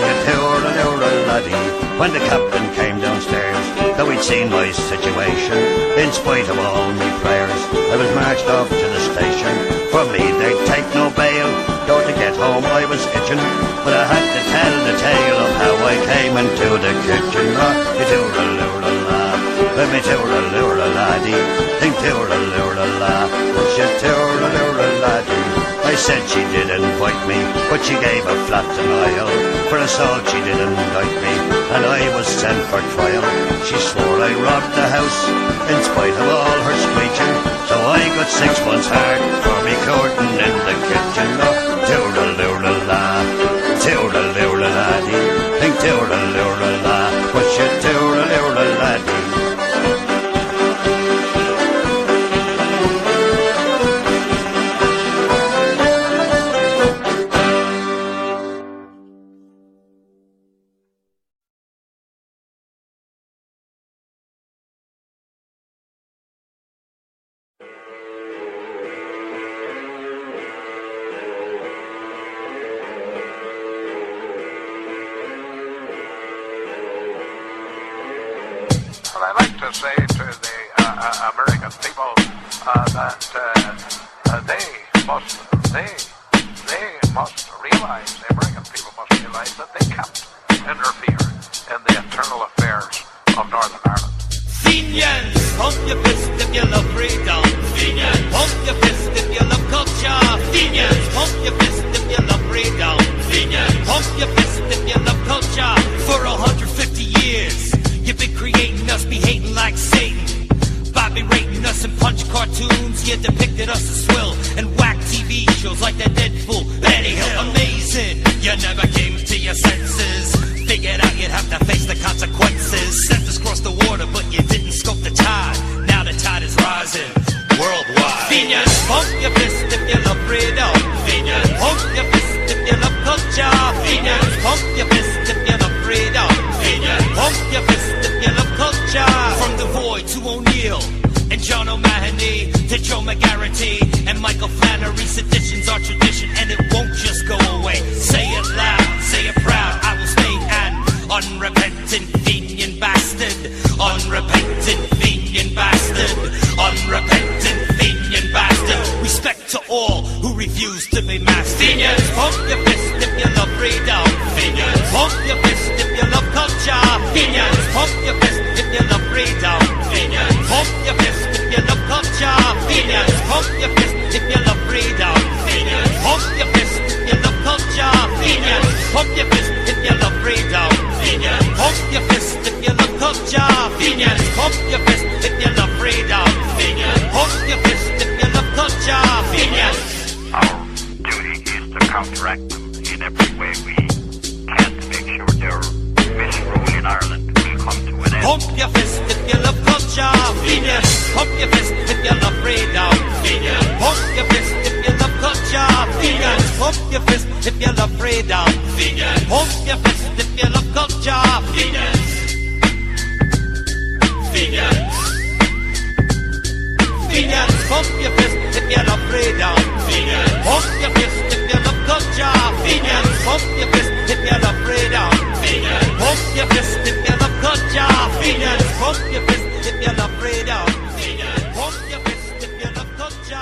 me toodle-loo-la-la-dee. When the captain came downstairs, though he'd seen my situation, in spite of all me prayers, I was marched off to the station. For me they'd take no bail, though to get home I was itching, but I had to tell the tale of how I came into the kitchen. Oh, me toodle-loo-la-la, me toodle-loo-la-la-dee, think toodle-loo-la-la, she toodle-loo-la-la-dee. I said she did invite me, but she gave a flat denial. For assault she did indict me, and I was sent for trial. She swore I robbed the house, in spite of all her screeching, so I got 6 months hard for me courting in the kitchen. Oh, toodle-loo-la-la, toodle-loo-la-la-dee, think toodle-loo-la-la, but she toodle-loo-la-la-dee. Well, I like to say to the American people that they must realize, the American people must realize that they can't interfere in the internal affairs of Northern Ireland. Fenians, pump your fist if you love freedom. Fenians, pump your fist if you love culture. Fenians, pump your fist if you love freedom. Fenians, pump your fist if you love culture. For 150 years, you've been creating us, be hating like Satan. By berating us in punch cartoons, you depicted us as swill and whack TV shows like that Deadpool, Benny Hill. Amazing, you never came to your senses. Figured out you'd have to face the consequences. Sent us across the water, but you didn't scope the tide. Now the tide is rising worldwide. Fenians, pump your fist if you love freedom. Fenians, pump your fist if you love culture. Fenians, pump your fist if you love freedom. Fenians, pump your fist if you love culture. From the Void to O'Neill and John O'Mahony to Joe McGarrity and Michael Flannery, sedition's our tradition and it won't just go away. Say it loud, say it proud. I will stay an unrepentant Fenian bastard. Unrepentant Fenian bastard. Unrepentant Fenian bastard. Respect to all who refuse to be mastered. Fenians, pump your fist if you love freedom. Fenians, pump your fist if you love culture. Fenians, pump your fist if you love freedom. Fenians, pump your fist if you love culture. Fenians, pump your fist if you love freedom. Fenians, pump your fist if you love culture. Fenians, pump your fist if you love freedom. Fenians, pump your fist if you love culture. Fenians, pump your fist if you love freedom. Fenians, pump your fist if you love culture. Fenians. Our duty is to counteract them in every way we can to make sure their misrule in Ireland will come to an end. Pump your fist if you love culture. Fenians, pump your fist if you love freedom. Fenians, pump your fist if you love culture. Fenians, pump your fist if you love freedom. Fenians, pump your fist if you love culture. Fenians, Fenians, Fenians, pump your fist if you love freedom. Fenians, pump your fist if you love culture. Fenians, pump your fist if you love freedom. Fenians, pump your fist if you love culture. Fenians, pump your fist if you love freedom. Fenians, pump your fist if you love culture.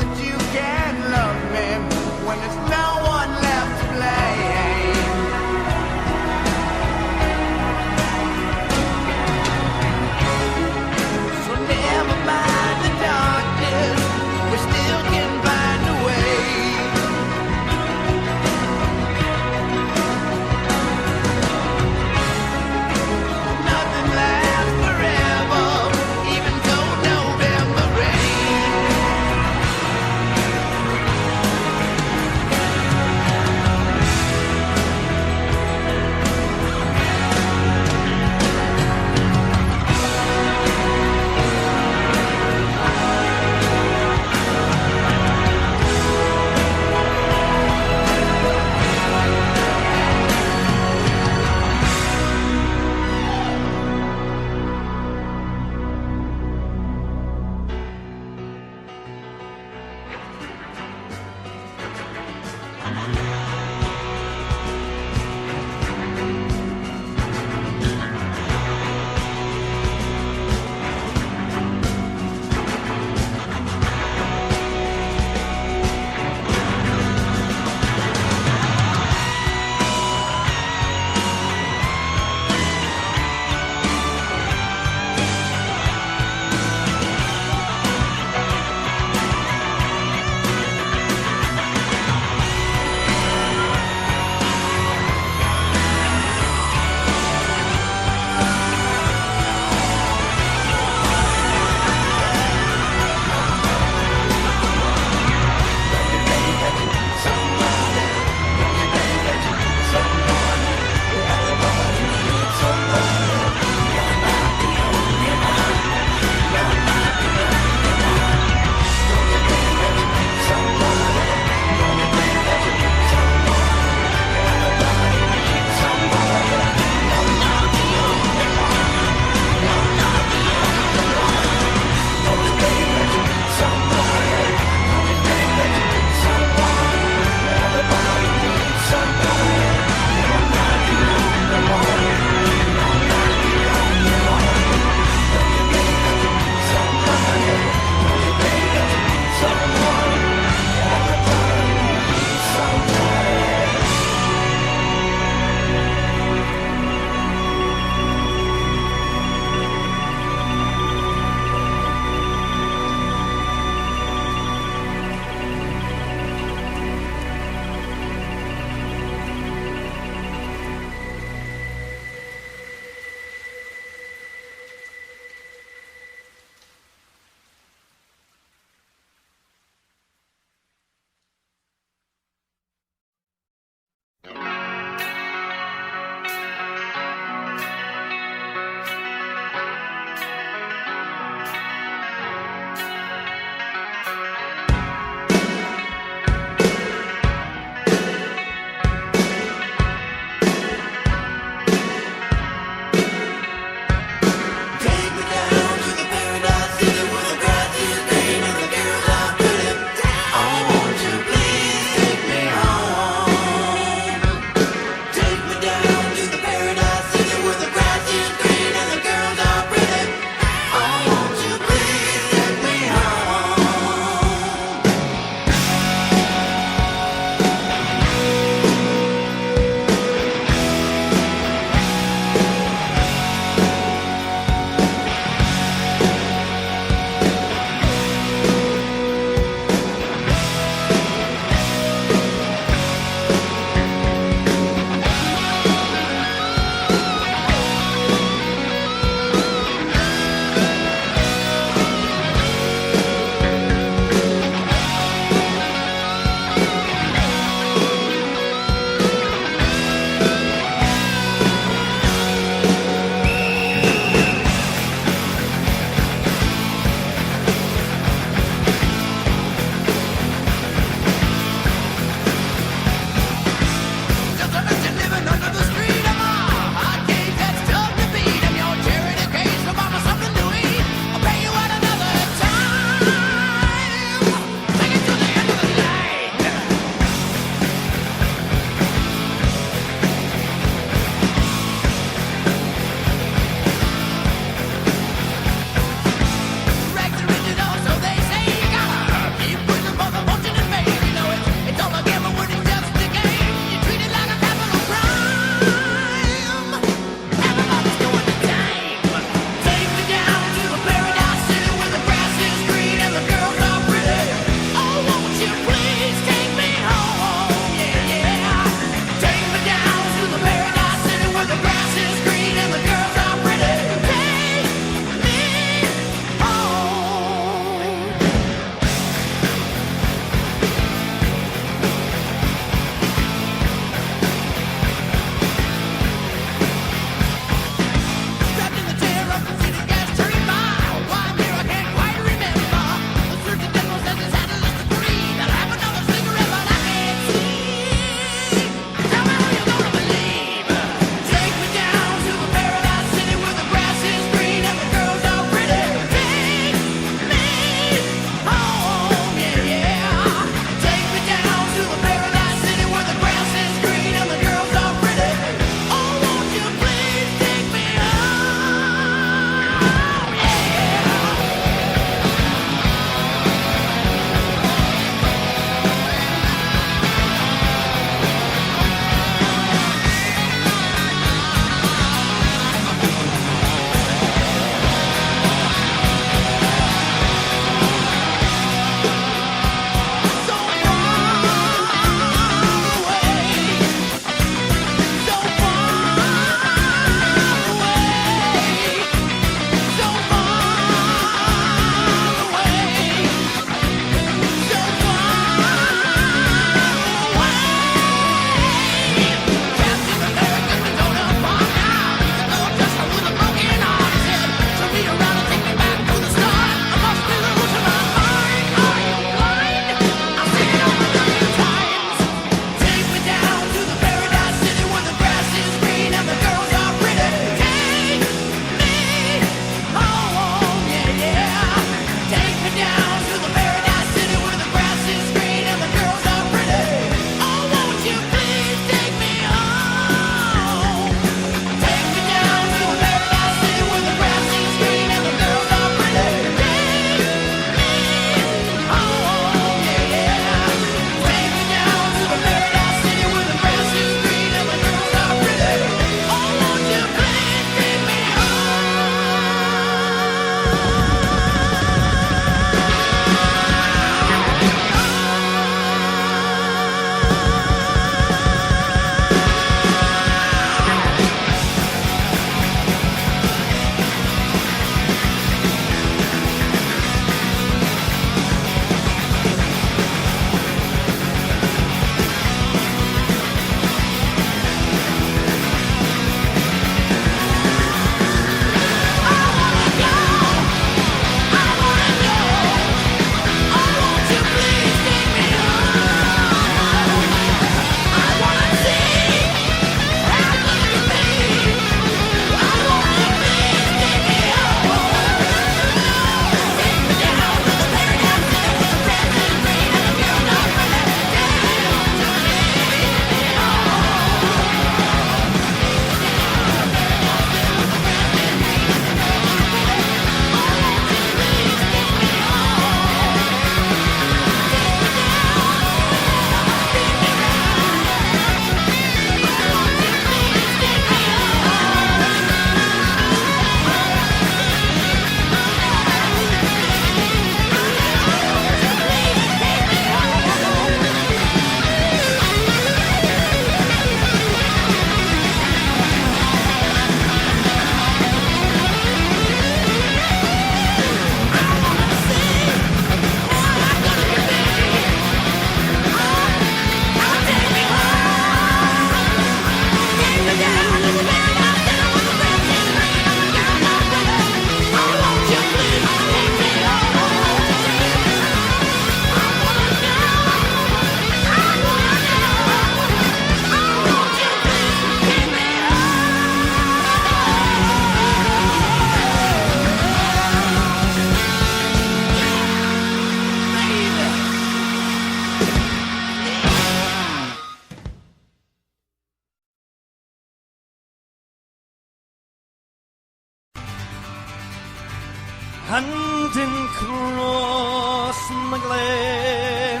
Hunting across my glen,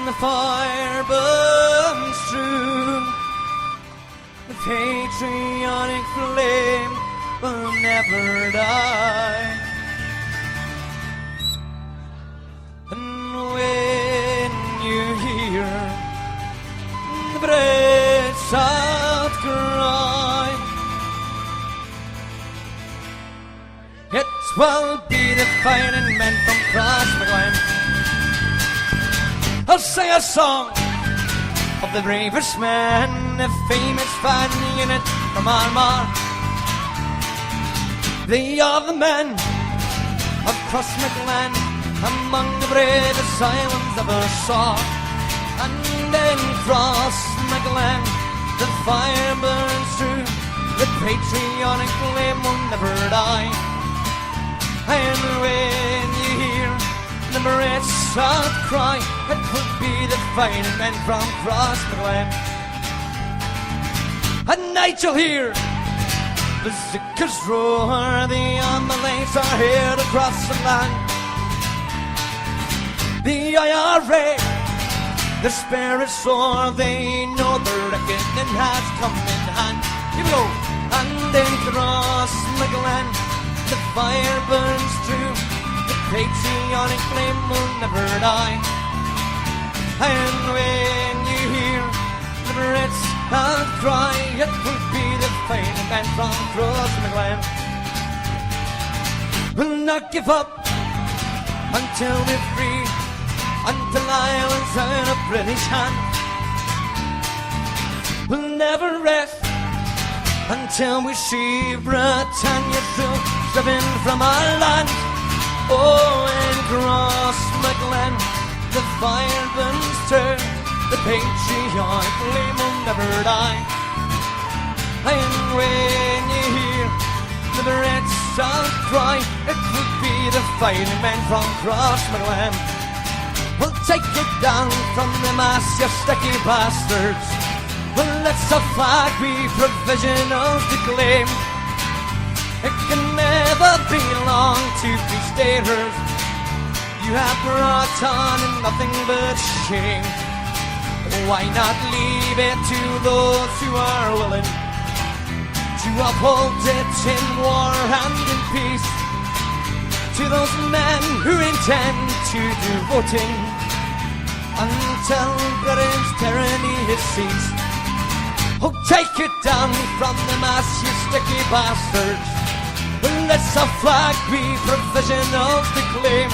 the fire burns through. The patriotic flame will never die. And when you hear the Brits outcry, it will be the fighting men from Crossmaglen. I'll sing a song of the bravest man, the famous fighting unit from Armagh. They are the men of Crossmaglen, among the bravest I once ever saw. And in Crossmaglen, the fire burns through. The patriotic flame will never die. And when you hear the Brits outcry, it could be the fighting men from Crossmaglen. At night you'll hear the Zickers roar, the ambulance are here to cross the land. The IRA, the spirit sore, they know the reckoning has come in hand. Here we go. And in Crossmaglen, the fire burns through. The patriotic flame will never die. And when you hear the Brits outcry, it will be the fighting men from Crossmaglen. We'll not give up until we're free, until Ireland's in a British hand. We'll never rest until we see Britannia through, driven from our land. Oh, in Crossmaglen, the fire burns true. The patriotic flame will never die. And when you hear the Brits outcry, it would be the fighting men from Crossmaglen. We'll take it down from the mass, you sticky bastards. Well, let's a flag be provisionals to claim. It can never belong to free staters. You have brought on nothing but shame. Why not leave it to those who are willing to uphold it in war and in peace? To those men who intend to do voting until Britain's tyranny has ceased. Oh, take it down from the mass, you sticky bastards. Well, let's a flag be provisionals to claim.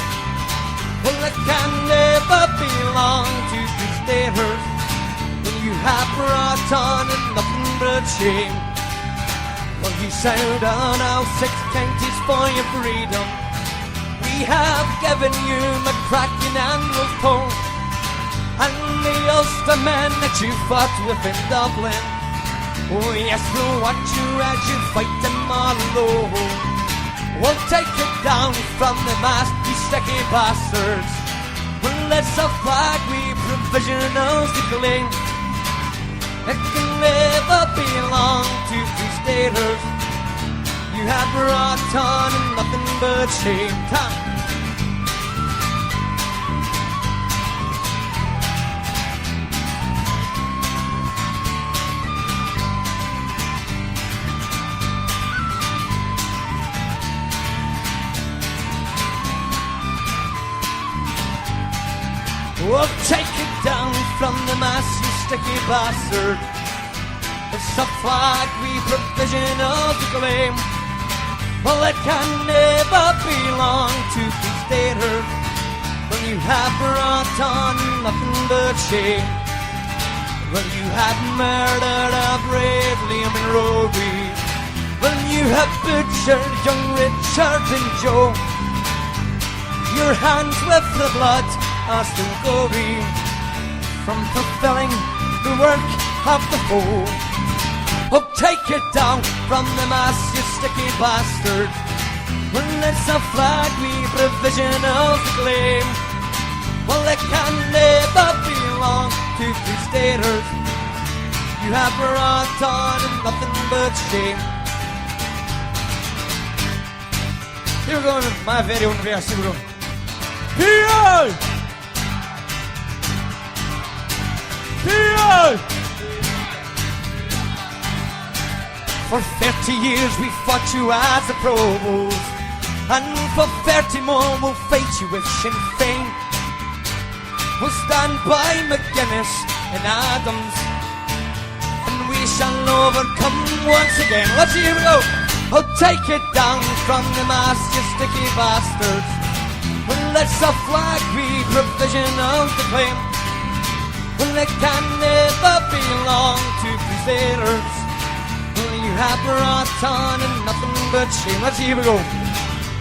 Well, it can never belong to free staters. Well, you have brought on nothing but shame. Well, you sailed on our 6 counties for your freedom. We have given you McCracken and Wolfpole, and the Ulster men that you fought with in Dublin. Oh yes, we'll watch you as you fight them all alone. We'll take it down from the mast, you sticky bastards. Well, let's a flag we provisionals to claim. It can never belong to free staters. You have brought on nothing but shame. Time. We'll take it down from the mass, you sticky bastard. It's a flag we provisionals to claim. Well, it can never belong to free staters. When you have brought on nothing but shame. Well, you had murdered a brave Liam and Rory. Well, you have butchered young Richard and Joe. Your hands with the blood are still gory from fulfilling the work of the foe. Oh, take it down from the mast, you sticky bastard. Well, it's a flag we provision of the claim. Well, it can never belong to free staters. You have brought on nothing but shame. Here we go, my video on the here we go. PI! PI! For 30 years we fought you as a provost, and for 30 more we'll fight you with Sinn Féin. We'll stand by McGuinness and Adams, and we shall overcome once again. Let's here we go. Oh, take it down from the mast, you sticky bastards. Well, it's a flag we provision of the claim. Well, it can never belong to crusaders. Well, you have brought on nothing but shame. Let's see, here we go.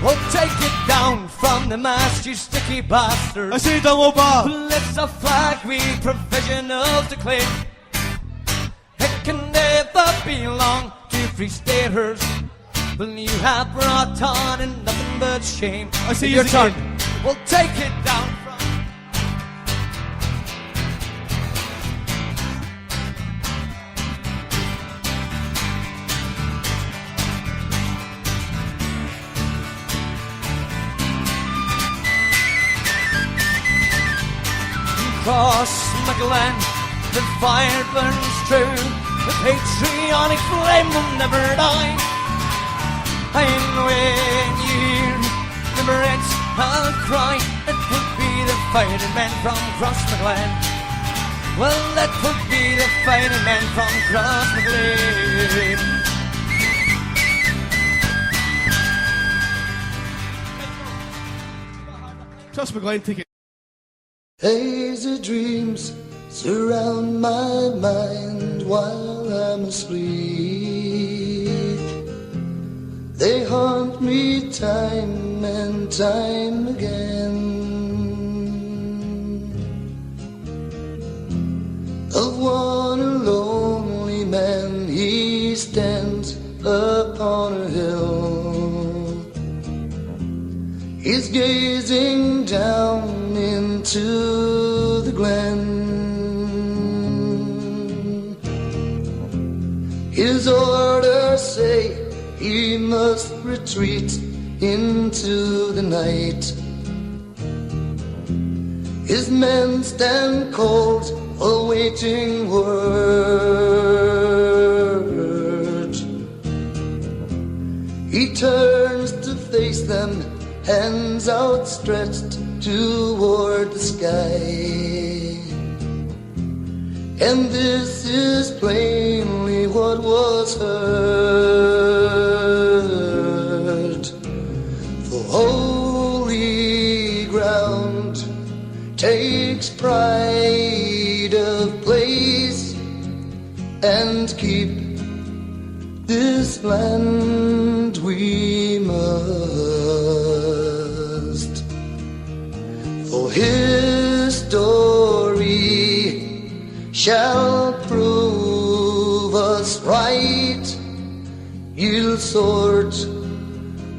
Well, take it down from the mast, you sticky bastards. I say down, Oba. Well, it's a flag we provision of the claim. It can never belong to free staters. Well, you have brought on nothing but shame. I see your turn. Well, take it down from... Across McGlen, the fire burns true. The patriotic flame will never die. And when you hear the Barrett's cry, it would be the fighting men from Cross McGlen. Well, that would be the fighting men from Cross McGlen. Cross McGlen, take it. Hazy dreams surround my mind while I'm asleep. They haunt me time and time again. Of one lonely man, he stands upon a hill. He's gazing down into the glen. His orders say he must retreat into the night. His men stand cold, awaiting word. He turns to face them, hands outstretched toward the sky. And this is plainly what was heard. The holy ground takes pride of place, and keep this land we must. For his story shall prove us right. Yield sword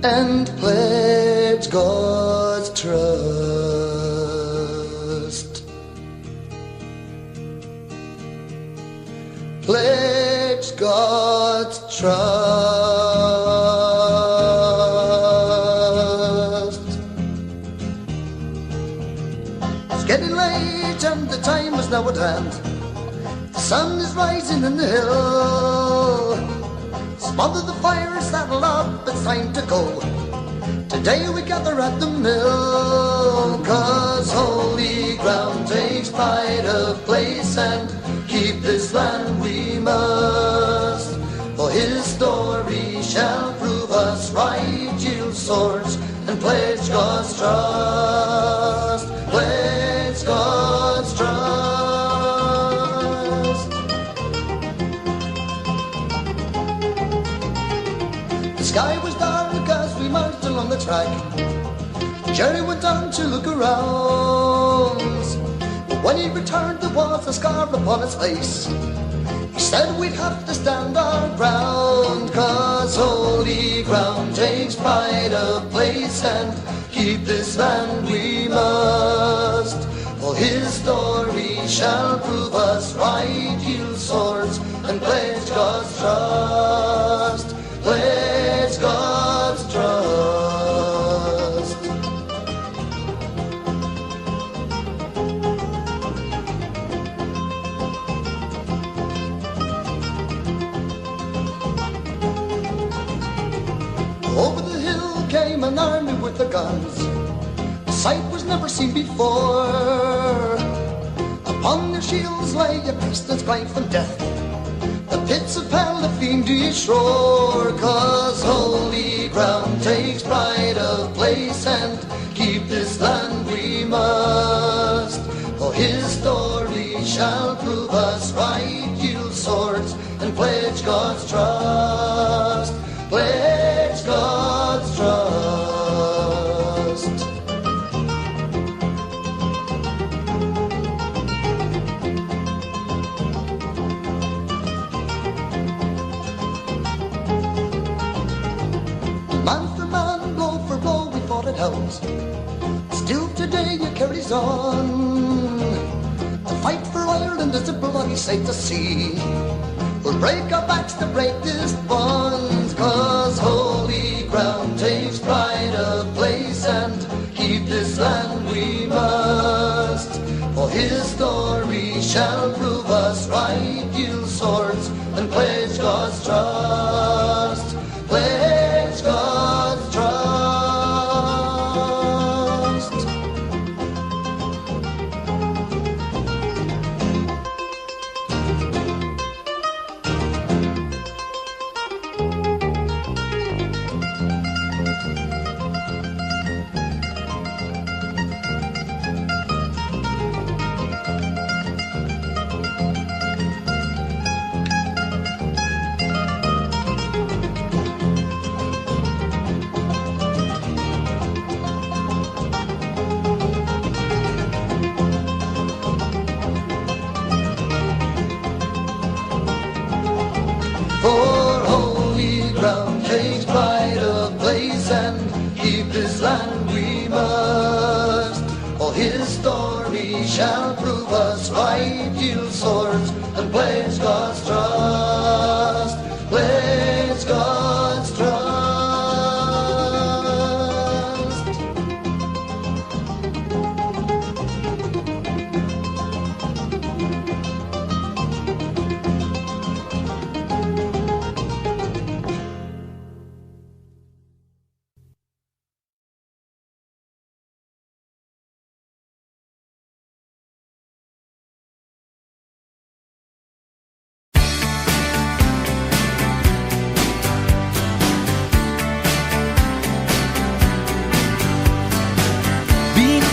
and pledge God's trust. Pledge God's trust. It's getting late and the time is now at hand. The sun is rising in the hill. Smother the fire, saddle up, it's time to go. Today we gather at the mill, 'cause holy ground takes pride of place, and keep this land we must. For his story shall prove us right. Yield swords and pledge God's trust. Pledge God's trust. sky was dark as we marched along the track. Jerry went on to look around, but when he returned there was a scar upon his face. He said we'd have to stand our ground, 'cause holy ground takes pride of place, and keep this land we must. For his story shall prove us right, yield swords and pledge God's trust, pledge God's trust. Over the hill came an army with their guns, a sight was never seen before. Upon their shields lay a pestilence bright from death, the pits of hell, the fiendish roar. 'Cause holy ground takes pride of place, and keep this land we must. For his story shall prove us right, yield swords and pledge God's trust, pledge God's trust. Man for man, blow for blow, we fought it out. Still today it carries on. The fight for Ireland is a bloody sight to see. We'll break our backs to break this bond, 'cause holy ground takes pride of place, and keep this land we must. For his story shall prove us right, yield swords and pledge God's trust, pledge God's trust. For holy ground takes pride of place, and keep this land we must. For his story shall prove us right, yield swords and pledge God's trust, pledge God's trust.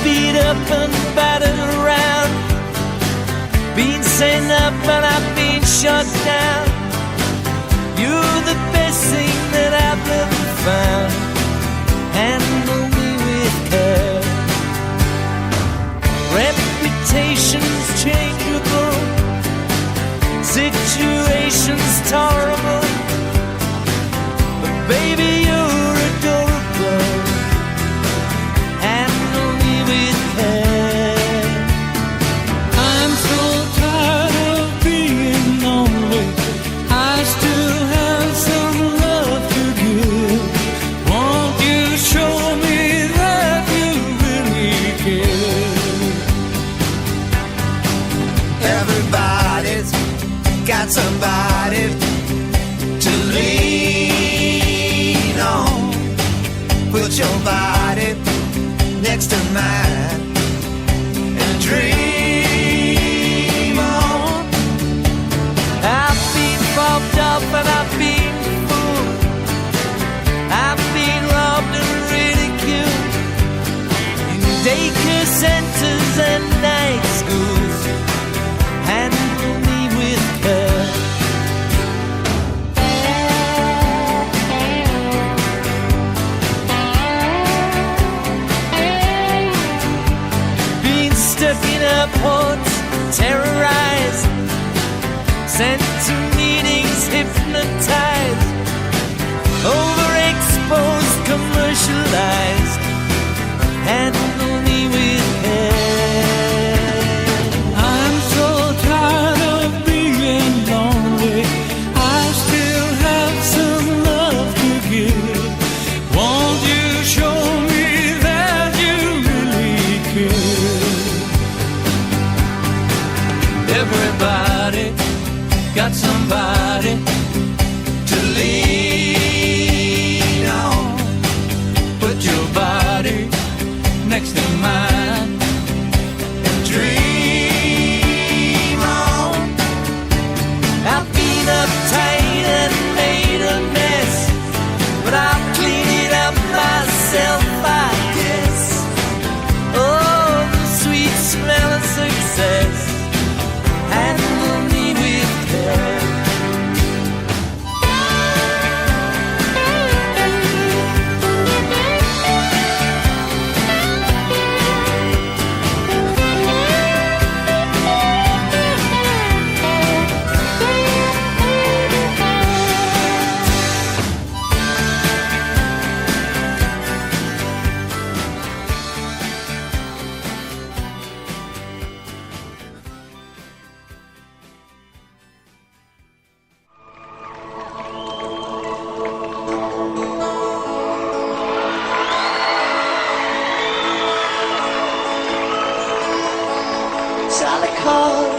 Beat up and battered around, been sent up and I've been shut down. You're the best thing that I've ever found. Handle me with care. Reputation's changeable, situation's tolerable, but baby you're adorable. Handle me with care. I'm so tired of being lonely. I still have some love to give. Won't you show me that you really care? Everybody's got somebody to lean on. Put your body next to mine and dream on. I've been bumped up and I've been fooled. I've been robbed and ridiculed in daycare centers and night schools. Handle me with care. airports terrorized, sent to meetings hypnotized, overexposed, commercialized, handle me with care. I'm so tired of being lonely, I still have some love to give. Won't you show me that you really care? Everybody got somebody to lean on. Put your body next to mine and dream on. I've been uptight and made a mess, but I'll clean it up myself, I guess. Oh, the sweet smell of success, handle me with care. Sally called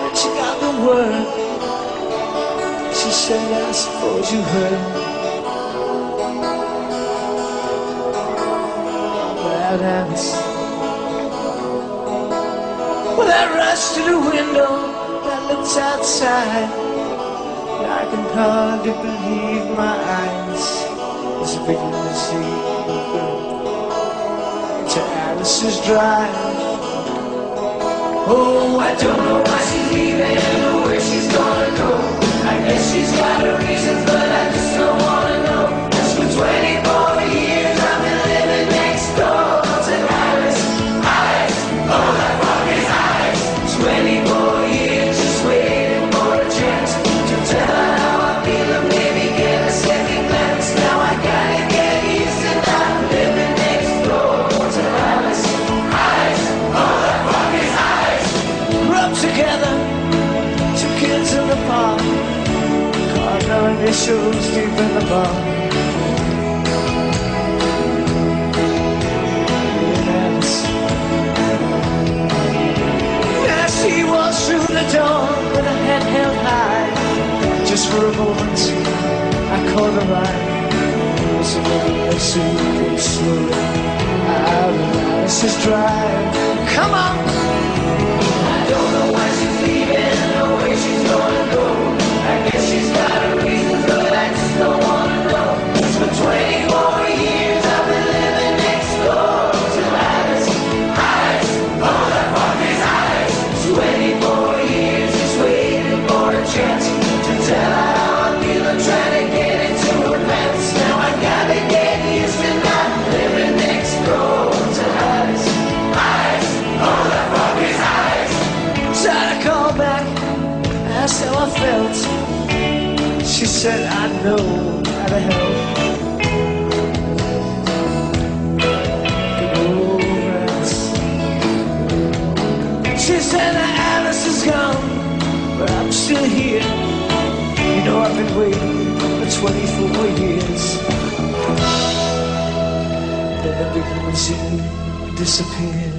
and she got the word. She said, I suppose you heard that dance. Well, I rushed to the window that looks outside. I can hardly believe my eyes. It's a big limousine to Alice's drive. Oh, I don't know why she's leaving or where she's gonna go. I guess she's got her reasons, but I just don't wanna know. 'Cause for 24 years I've been living next door to Alice. Alice, oh that fuck is Alice. 24 years just waiting for a chance to tell her how I feel and maybe get a second glance. Now I gotta get used to not living next door to Alice. Alice, oh that fuck is Alice. Rubbed together, two kids in the park, carved our initials deep in the barn. As she walks through the door with her head held high, just for a moment I caught her eye. As a little suitcase slowly out of Alice's drive. Come on! I don't know why she's leaving or where she's gonna go. I guess she's got her reasons, but I just don't wanna know. 'Cause for 24 years I've been living next door to Alice. Alice, oh that fuck is Alice. 24 years just waiting for a chance to tell her how I feel. I'm trying to get into her pants. Now I gotta get used to not living next door to Alice. Alice, oh that fuck is Alice. Tried to call back, asked how I felt. She said I'd know how to help. Good old rats. She said that Alice is gone, but I'm still here. You know I've been waiting for 24 years. Then the big limousine disappeared.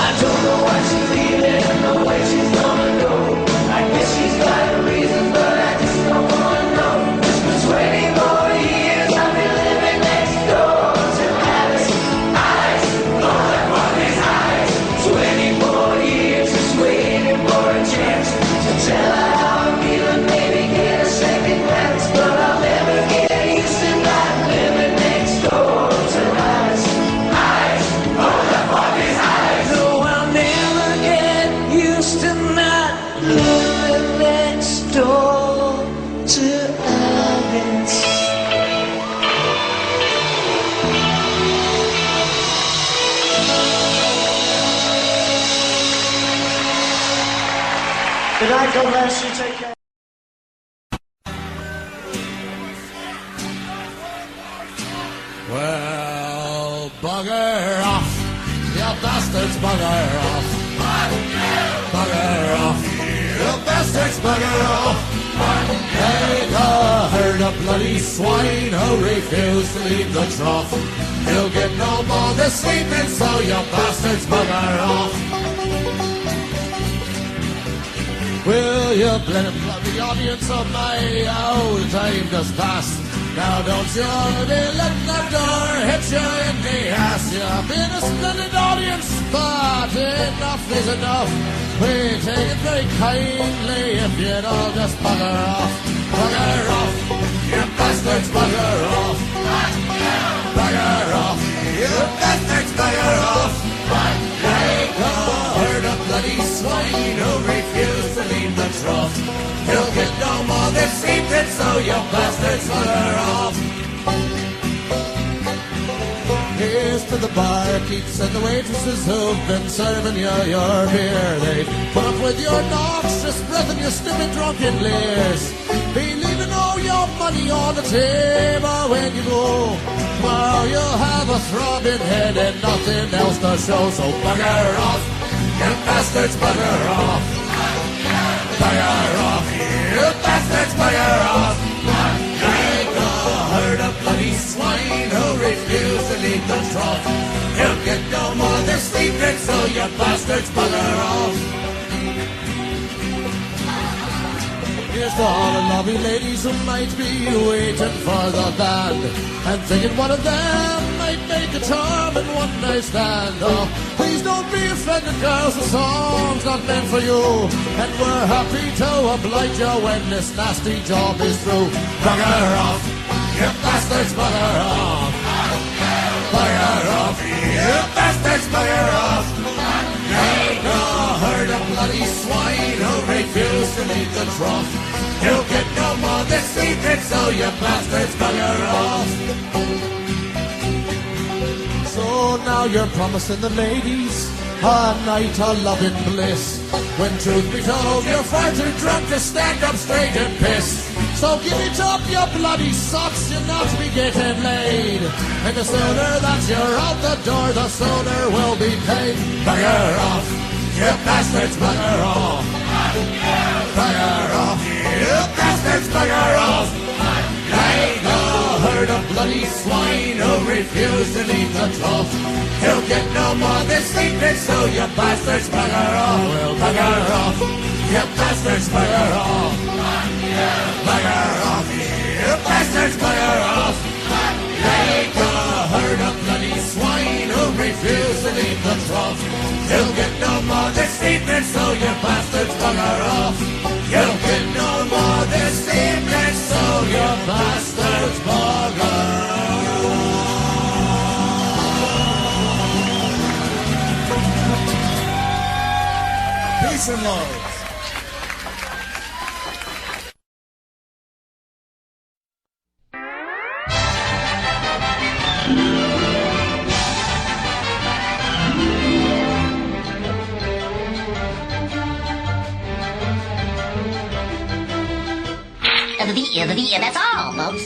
I don't know why she's leaving or where she's gonna go. I guess she's got her reasons, but I just don't wanna know. 'Cause for 24 years I've been living next door to Alice. Alice, oh that fuck is Alice. 24 years just waiting for a chance to tell her how I feel and maybe get a second glance. But I'll never get used to not living next door to Alice. Alice, oh that fuck is Alice. No, I'll never Good night, God bless you, take care. Well, bugger off, you bastards, bugger off. Bugger off, you bastards, bugger off. Take a herd of bloody swine who refuse to leave the trough. You'll get no more this evening, so you bastards, bugger off. Will you let him flood the audience of my old time just past? Now don't you be letting that door hit you in the ass. You've been a splendid audience, but enough is enough. We take it very kindly if you'd all just bugger off. Bugger off, you bastards, bugger off. Bugger off, you bastards, bugger off. Like a herd of bloody swine who refuse to leave the trough. You'll get no more this evening, so you bastards bugger off. Here's to the barkeeps and the waitresses who've been serving you your beer. They've put up with your noxious breath and your sniffing drunken leers. Be leaving all your money on the table when you go. Tomorrow you'll have a throbbing head and nothing else to show. So bugger off, you bastards, bugger off. Bugger off, you bastards, bugger off. Like a herd of bloody swine who refuse to leave the trough. You'll get no more this evening, so you bastards, bugger off. Here's to all the lovely ladies who might be waiting for the band and thinking one of them might make a charming one night stand. Oh, please don't be offended, girls, the song's not meant for you, and we're happy to oblige you when this nasty job is through. Bugger off, you bastards, bugger off. Bugger off, you bastards, bugger off. Like a herd of bloody swine who refuse to leave the trough. You'll get no more this evening, so you bastards bugger off. So now you're promising the ladies a night of loving bliss, when truth be told you're far too drunk to stand up straight and piss. So give it up, you bloody socks, you're not to be getting laid, and the sooner that you're out the door, the sooner we'll be paid. Bugger off, you bastards, bugger off. Bugger off, you bastards, bugger off. Like a herd of bloody swine who refuse to leave the trough. You'll get no more this evening, so you bastards bugger off. Well, bugger off, you bastards bugger off. Bugger off, you bastards bugger off. Like a herd of bloody swine who refuse to leave the trough. You'll get no more this evening, so you bastards bugger off. You'll get no more this evening, so you bastards bugger off. Peace and love. That's all, folks.